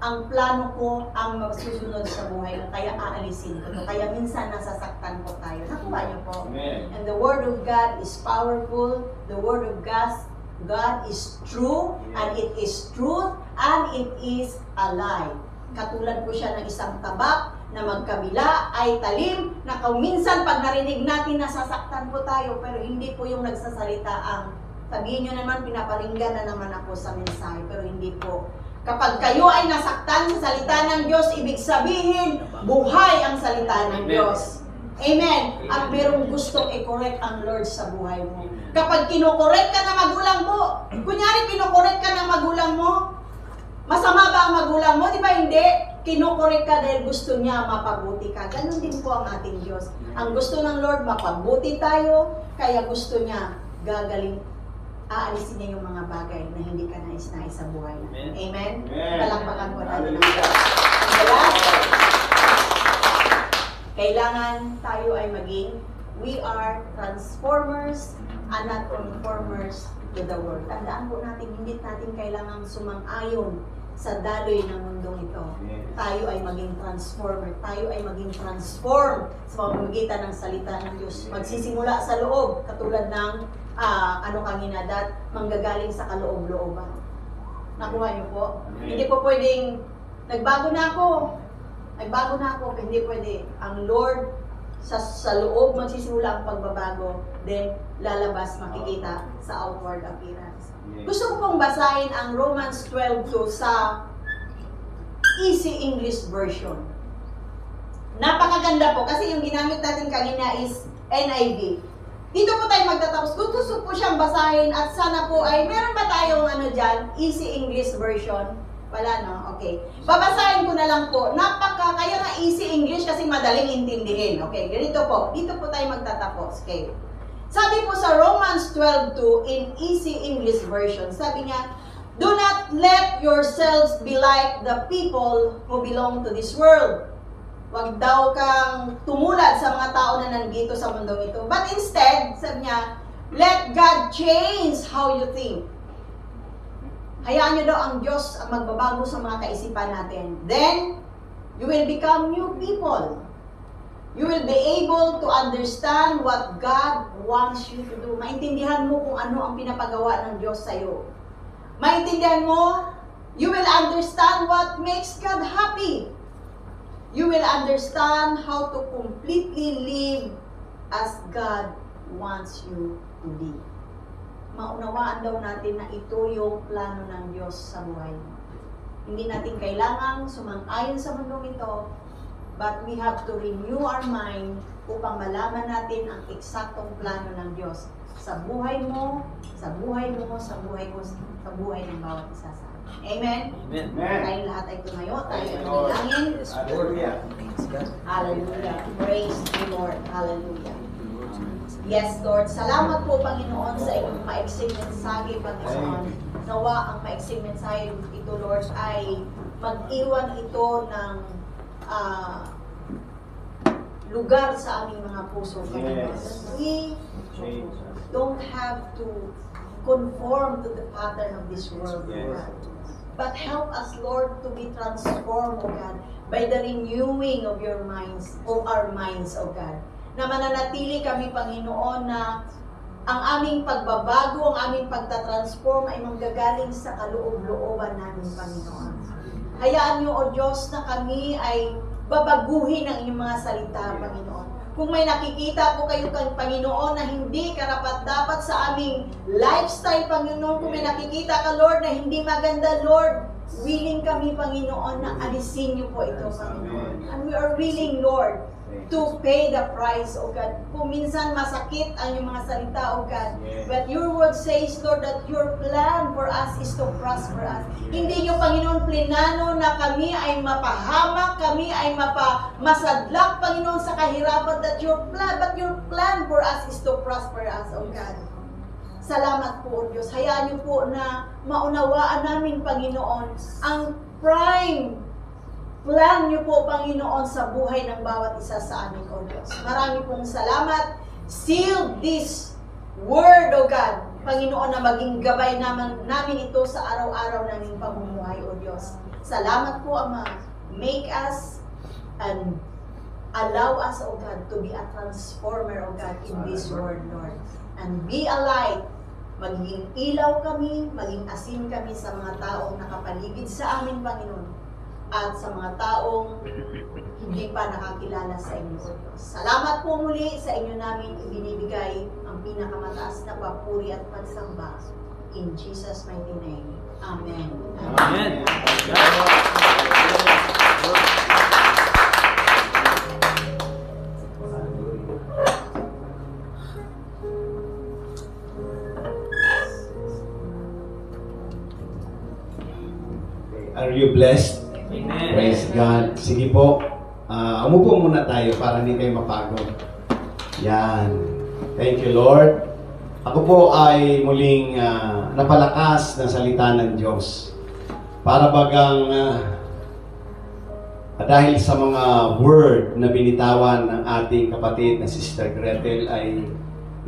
ang plano ko, ang masusunod sa buhay mo, kaya aalisin ko to. Kaya minsan nasasaktan po tayo. Nakuha niyo po. And the Word of God is powerful. The Word of God is true, and it is truth, and it is alive. Katulad po siya ng isang tabak na magkabila ay talim, na minsan pag narinig natin nasasaktan po tayo, pero hindi po yung nagsasalita ang, sabihin nyo naman, pinaparinggan na naman ako sa mensahe, pero hindi po. Kapag kayo ay nasaktan sa salita ng Diyos, ibig sabihin, buhay ang salita ng Diyos. Amen. At merong gustong i-correct ang Lord sa buhay mo. Kapag kinokorek ka ng magulang mo, kunyari kinokorek ka ng magulang mo, masama ba ang magulang mo? Di ba hindi? Kinukorek ka dahil gusto niya mapabuti ka. Ganon din po ang ating Diyos. Ang gusto ng Lord, mapabuti tayo, kaya gusto niya gagaling, aalisin niya yung mga bagay na hindi ka nais-nais sa buhay natin. Amen? Palakpakan po natin. Kailangan tayo ay maging, we are transformers and not conformers to the world. Tandaan po natin, hindi natin kailangang sumang-ayon sa daloy ng mundong ito. Tayo ay maging transformer. Tayo ay maging transform sa pamamagitan ng salita ng Diyos. Magsisimula sa loob, katulad ng kanina, manggagaling sa kaloob-looban. Nakuha niyo po? Hindi po pwedeng, nagbago na ako, hindi pwede. Ang Lord, sa loob magsisimula ang pagbabago, then lalabas, makikita sa outward appearance. Yes. Gusto ko pong basahin ang Romans 12:2 sa Easy English Version. Napakaganda po kasi yung ginamit natin kanina is NIV. Dito po tayo magtatapos. Gusto po siyang basahin at sana po ay meron ba tayong dyan, Easy English Version? Wala, no? Okay. Babasahin ko na lang po. Kaya nga easy English kasi madaling intindihin. Okay, ganito po. Dito po tayo magtatapos. Okay. Sabi po sa Romans 12:2 in Easy English Version, sabi niya, do not let yourselves be like the people who belong to this world. Huwag daw kang tumulad sa mga tao na nandito sa mundong ito. But instead, sabi niya, let God change how you think. Hayaan niyo daw ang Diyos ang magbabago sa mga kaisipan natin. Then, you will become new people. You will be able to understand what God wants you to do. Maintindihan mo kung ano ang pinapagawa ng Diyos sa iyo. Maintindihan mo, you will understand what makes God happy. You will understand how to completely live as God wants you to live. Maunawaan daw natin na ito yung plano ng Diyos sa buhay mo. Hindi natin kailangang sumang-ayon sa mundong ito, but we have to renew our mind upang malaman natin ang eksaktong plano ng Diyos sa buhay mo, sa buhay mo, sa buhay ko, sa buhay ng bawat isa sa atin. Amen? Amen. Amen. Tayong lahat ay tumayo, tayo ay Lord. manalangin. Hallelujah. Hallelujah. Praise the Lord. Hallelujah. Yes, Lord. Salamat po, Panginoon, sa inyong maiksing mensahe, Panginoon. Nawa ang maiksing mensahe ito, Lord, ay mag-iwan ito ng lugar sa aming mga puso, Panginoon. Yes. We Change us. don't have to conform to the pattern of this world, Yes. God. But help us, Lord, to be transformed, O God, by the renewing of your minds, of our minds, O God. Na mananatili kami, Panginoon, na ang aming pagbabago, ang aming pagtatransform ay manggagaling sa kaloob-looban namin, Panginoon. Hayaan niyo, O Diyos, na kami ay babaguhin ang inyong mga salita, Panginoon. Kung may nakikita po kayo, Panginoon, na hindi karapat-dapat sa aming lifestyle, Panginoon, kung may nakikita ka, Lord, na hindi maganda, Lord, willing kami, Panginoon, na alisin niyo po ito, Panginoon. And we are willing, Lord, to pay the price, O God. Kung minsan masakit ang iyong mga salita, O God. Yes. But your word says, Lord, that your plan for us is to prosper us. Hindi niyo, Panginoon, plinano na kami ay mapahamak, kami ay masadlak, Panginoon, sa kahirapan, but your plan for us is to prosper us, O God. Salamat po, O Diyos. Hayaan niyo po na maunawaan namin, Panginoon, ang prime plan niyo po, Panginoon, sa buhay ng bawat isa sa amin, O Diyos. Marami pong salamat. Seal this word, O God, Panginoon, na maging gabay namin ito sa araw-araw naming pamumuhay, O Diyos. Salamat po, Ama. Make us and allow us, O God, to be a transformer, O God, in this world, Lord. And be a light. Maging ilaw kami, maging asin kami sa mga taong nakapaligid sa amin, Panginoon. At sa mga taong hindi pa nakakilala sa inyo, O Diyos. Salamat po muli sa inyo namin ibinibigay ang pinakamataas na papuri at pagsamba. In Jesus' mighty name. Amen. Amen. Are you blessed? Amen. Praise God. Sige po. Umupo muna tayo para hindi kayo mapagod. Yan. Thank you, Lord. Ako po ay muling napalakas ng salita ng Diyos. Para bagang dahil sa mga word na binitawan ng ating kapatid na Sister Gretel ay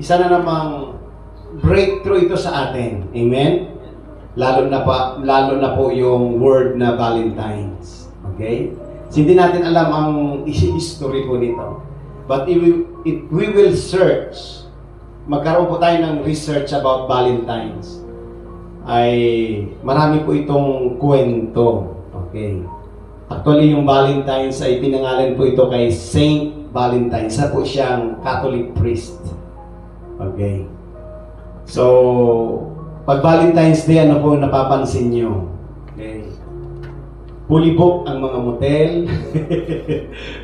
isa na namang breakthrough ito sa atin. Amen? Lalo na po yung word na Valentine's. Okay? So, hindi natin alam ang history po nito. But if we will search, magkaroon po tayo ng research about Valentine's, ay marami po itong kwento. Okay? Actually, yung Valentine's ay pinangalan po ito kay Saint Valentine. Isa po siyang Catholic priest. Okay? So, pag Valentine's Day, ano po napapansin nyo? Okay. Fully book ang mga motel.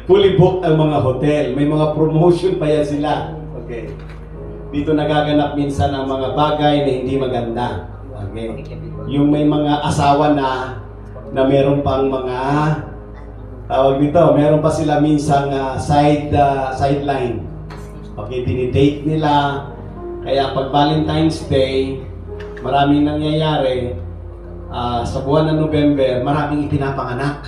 Fully book ang mga hotel. May mga promotion pa yan sila. Okay. Dito nagaganap minsan ang mga bagay na hindi maganda. Okay. Yung may mga asawa na meron pang mga tawag nito, meron pa sila minsan sideline. Okay, dinidate nila. Kaya pag Valentine's Day, maraming nangyayari. Sa buwan ng November, maraming ipinapanganak.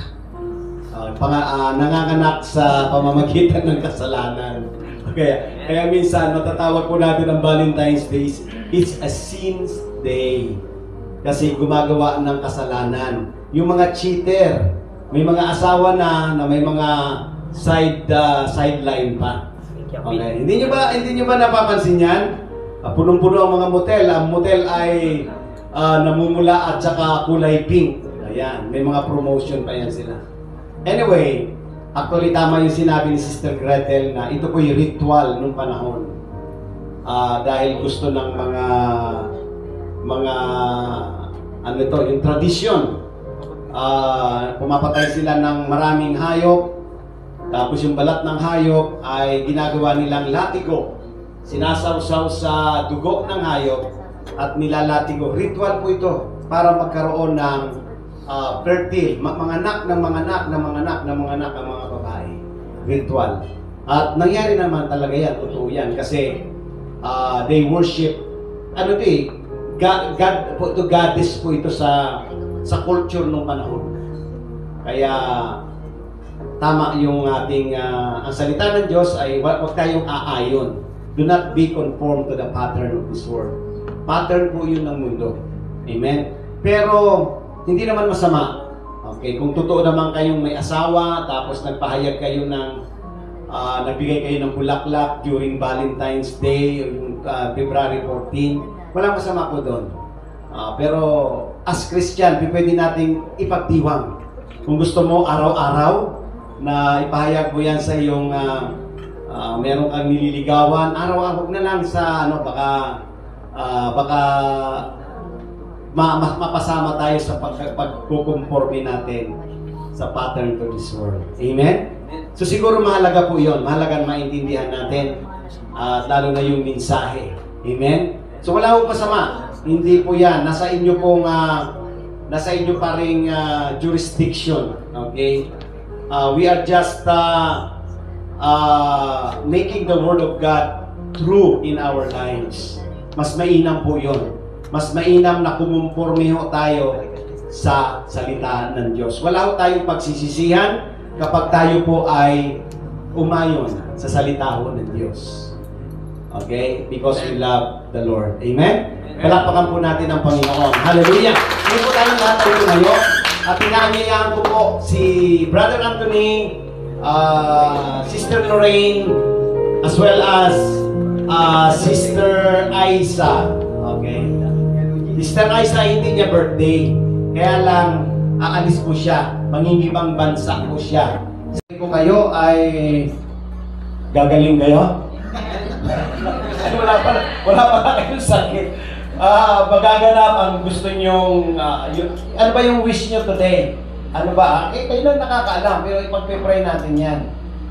Nanganganak sa pamamagitan ng kasalanan. Kaya minsan, matatawag po natin ang Valentine's Day, it's a sins day. Kasi gumagawa ng kasalanan. Yung mga cheater, may mga asawa na may mga sideline pa. Okay. Hindi nyo ba napapansin yan? Punong-puno ang mga motel. Ang motel ay namumula at saka kulay pink. Ayan, may mga promotion pa yan sila. Anyway, actually tama yung sinabi ni Sister Gretel na ito po yung ritual nung panahon. Dahil gusto ng mga ano ito, yung tradisyon. Pumapatay sila ng maraming hayop. Tapos yung balat ng hayop ay ginagawa nilang latigo. Sinasawsaw sa dugo ng hayop at nilalatigo. Ritual po ito para magkaroon ng fertile, manganak ng mga babae. Ritual. At nangyari naman talaga yan, totoo yan. Kasi they worship, God po ito, goddess po ito sa culture ng panahon. Kaya tama yung ating ang salita ng Diyos ay huwag tayong aayon. Do not be conformed to the pattern of this world. Pattern po yun ng mundo. Amen? Pero hindi naman masama. Okay, kung totoo naman kayong may asawa, tapos nagpahayag kayo ng nagbigay kayo ng bulaklak during Valentine's Day, yung February 14, walang masama po doon. Pero as Christian, pwede nating ipagdiwang. Kung gusto mo araw-araw na ipahayag mo yan sa iyong meron kang nililigawan, araw-araw na lang sa baka mapasama tayo sa pagkukumporme natin sa pattern to this world. Amen? So siguro mahalaga po yun. Mahalagang maintindihan natin lalo na yung mensahe. Amen? So wala po masama. Hindi po yan. Nasa inyo pa ring jurisdiction. Okay? We are just making the Word of God true in our lives. Mas mainam po yun. Mas mainam na kumumporme tayo sa salita ng Diyos. Wala ho tayong pagsisisihan kapag tayo po ay umayon sa salita ho ng Diyos. Okay? Because we love the Lord. Amen? Palapakan po natin ang Panginoon. Hallelujah! Hindi po tayong lahat tayo ngayon. At inaanyayahan ko po si Brother Anthony, Sister Lorraine, as well as Sister Aiza. Okay. Sister Aiza, hindi niya birthday. Kaya lang, aalis po siya. Mangingibang bansa po siya. Kung kayo ay gagaling kayo? wala pa kayong sakit. Magaganap ang gusto nyong, ano ba yung wish nyo today? Ano ba? Kayo lang nakakaalam, pero ipag-pray natin yan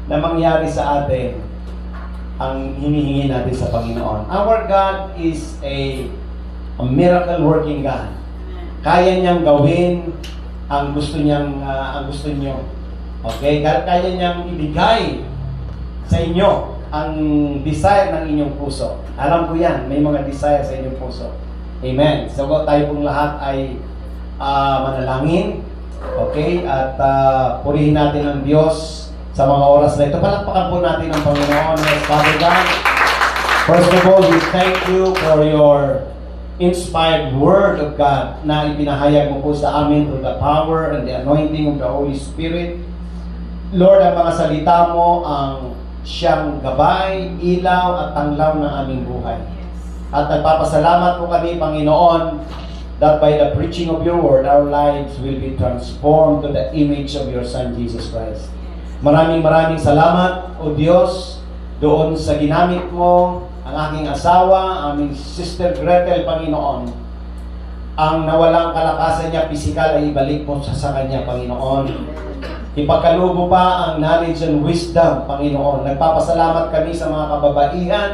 na mangyari sa atin ang hinihingi natin sa Panginoon. Our God is a miracle working God. Kaya niyang gawin ang gusto niyo. Okay? Kaya niyang ibigay sa inyo ang desire ng inyong puso. Alam ko yan, may mga desire sa inyong puso. Amen. So tayo pong lahat ay manalangin. Okay? At purihin natin ang Diyos sa mga oras na ito. Palakpakan po natin ang Panginoon. Yes, Father God. First of all, we thank you for your inspired word of God na ipinahayag mo po sa amin through the power and the anointing of the Holy Spirit. Lord, ang mga salita mo ang siyang gabay, ilaw at tanglaw ng aming buhay. At nagpapasalamat po kami, Panginoon, that by the preaching of your word, our lives will be transformed to the image of your Son, Jesus Christ. Maraming salamat, O Diyos, doon sa ginamit mo ang aking asawa, aming Sister Gretel, Panginoon, ang nawalang kalakasan niya, pisikal, ay ibalik mo sa kanya, Panginoon. Ipagkalubo pa ang knowledge and wisdom, Panginoon. Nagpapasalamat kami sa mga kababaihan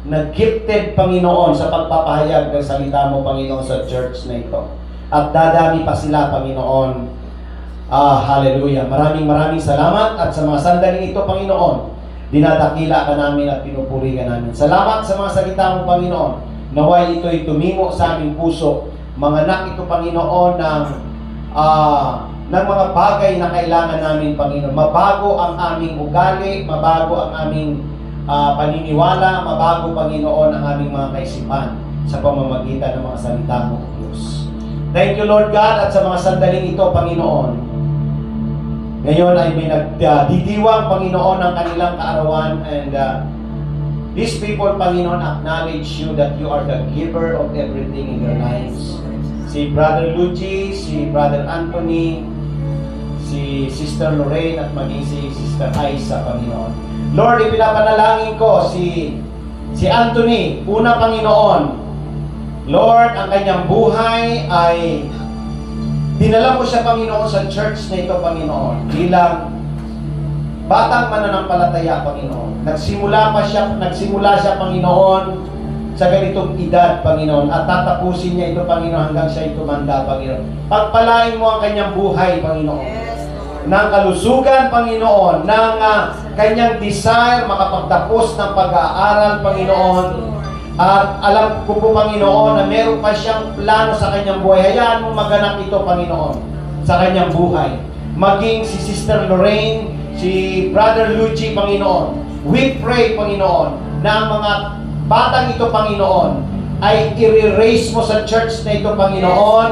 na gifted, Panginoon, sa pagpapahayag ng salita mo, Panginoon, sa church na ito. At dadami pa sila, Panginoon. Hallelujah. Maraming salamat. At sa mga sandaling ito, Panginoon, dinadakila ka namin at pinupuri ka namin. Salamat sa mga salita mo, Panginoon. Naway ito'y tumimo sa aming puso. Mga anak ito, Panginoon, ng mga bagay na kailangan namin, Panginoon. Mabago ang aming ugali, mabago ang aming paniniwala, mabago, Panginoon, ang aming mga kaisipan sa pamamagitan ng mga salita mo, Diyos. Thank you, Lord God, at sa mga sandaling ito, Panginoon. Ngayon ay may nagdidiwang, Panginoon, ng kanilang kaarawan, and these people, Panginoon, acknowledge you that you are the giver of everything in their lives. Si Brother Luigi, si Brother Anthony, si Sister Lorraine, at maging si Sister Aisa, Panginoon. Lord, ipinapanalangin ko si Anthony, una, Panginoon. Lord, ang kanyang buhay ay dinala mo siya, Panginoon, sa church na ito, Panginoon, bilang batang mananampalataya, Panginoon. Nagsimula siya, Panginoon, sa ganitong edad, Panginoon, at tatapusin niya ito, Panginoon, hanggang siya ito tumanda, Panginoon. Pagpalain mo ang kanyang buhay, Panginoon. Ng kalusugan, Panginoon, ng kanyang desire makapagtapos ng pag-aaral, Panginoon. At alam ko po, Panginoon, na meron pa siyang plano sa kanyang buhay. Hayaan mo maganap ito, Panginoon, sa kanyang buhay. Maging si Sister Lorraine, si Brother Luigi, Panginoon. We pray, Panginoon, na ang mga batang ito, Panginoon, ay i-raise mo sa church na ito, Panginoon,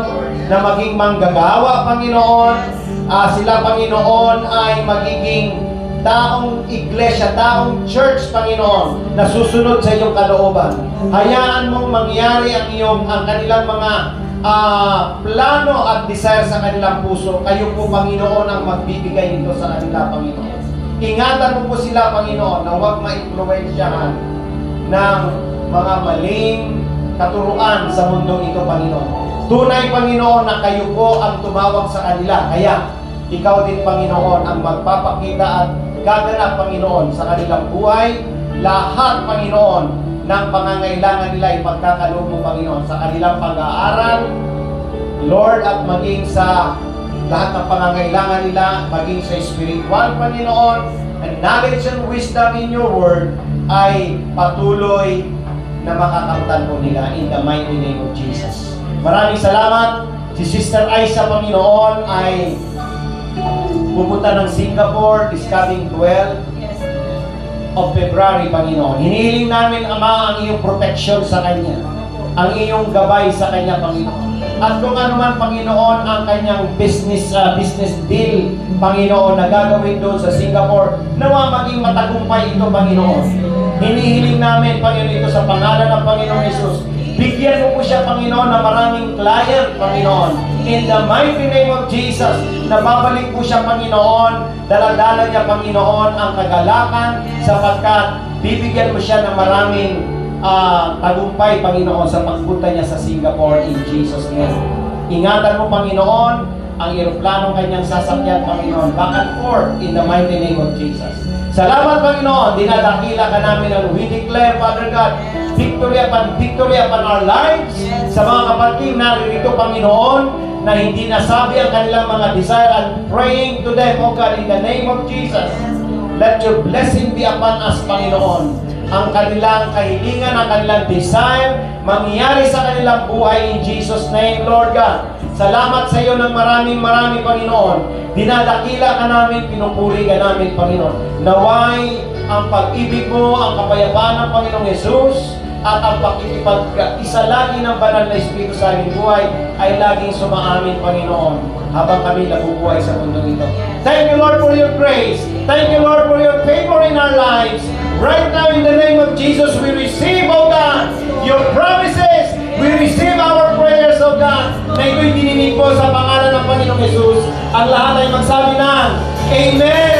na maging manggagawa, Panginoon. Sila, Panginoon, ay magiging taong iglesia, taong church, Panginoon, na susunod sa iyong kalooban. Hayaan mong mangyari ang kanilang mga plano at desire sa kanilang puso. Kayo po, Panginoon, ang magbibigay nito sa kanila, Panginoon. Ingatan mo po sila, Panginoon, na huwag ma-influensyahan ng mga maling katuruan sa mundong ito, Panginoon. Tunay, Panginoon, na kayo po ang tumawag sa kanila. Kaya, ikaw din, Panginoon, ang magpapakita at gaganap, Panginoon, sa kanilang buhay. Lahat, Panginoon, ng pangangailangan nila ipagkakaloob mo, Panginoon, sa kanilang pag-aaral, Lord, at maging sa lahat ng pangangailangan nila, maging sa spiritual, Panginoon, and knowledge and wisdom in your word, ay patuloy na makakamtan po nila in the mighty name of Jesus. Maraming salamat. Si Sister Aisa, Panginoon, ay pupunta ng Singapore this coming 12 of February, Panginoon. Hinihiling namin, Ama, ang iyong protection sa kanya, ang iyong gabay sa kanya, Panginoon. At kung ano man, Panginoon, ang kanyang business deal, Panginoon, na gagawin doon sa Singapore, nawa maging matagumpay ito, Panginoon. Hinihiling namin, Panginoon, ito sa pangalan ng Panginoon Jesus. Bigyan mo po siya, Panginoon, na maraming client, Panginoon. In the mighty name of Jesus, na babalik po siya, Panginoon. Daladala niya, Panginoon, ang kagalakan sapagkat bibigyan mo siya ng maraming tagumpay, Panginoon, sa pagpunta niya sa Singapore in Jesus' name. Ingatan mo, Panginoon, ang eroplanong kanyang sasakyan, Panginoon, back and forth in the mighty name of Jesus. Salamat, Panginoon. Dinadakila ka namin and we declare, Father God, victory upon our lives. Sa mga kapatid naririto, Panginoon, na hindi nasabi ang kanilang mga desire, and praying to them, O God, in the name of Jesus. Let your blessing be upon us, Panginoon. Ang kanilang kahilingan, ang kanilang desire, mangyari sa kanilang buhay in Jesus' name, Lord God. Salamat sa iyo ng maraming, Panginoon. Dinadakila ka namin, pinupuri ka namin, Panginoon. Naway ang pag-ibig mo, ang kapayapaan ng Panginoong Jesus, at ang pakikipag-isa lagi ng banal na Espiritu sa aming buhay ay laging sumaamin, Panginoon, habang kami nabubuhay sa mundong ito. Thank you, Lord, for your grace. Thank you, Lord, for your favor in our lives. Right now, in the name of Jesus, we receive, O God, your promises. We receive our prayers, O God, na ito'y dininig po sa pangalan ng Panginoong Jesus. Ang lahat ay magsabi ng Amen.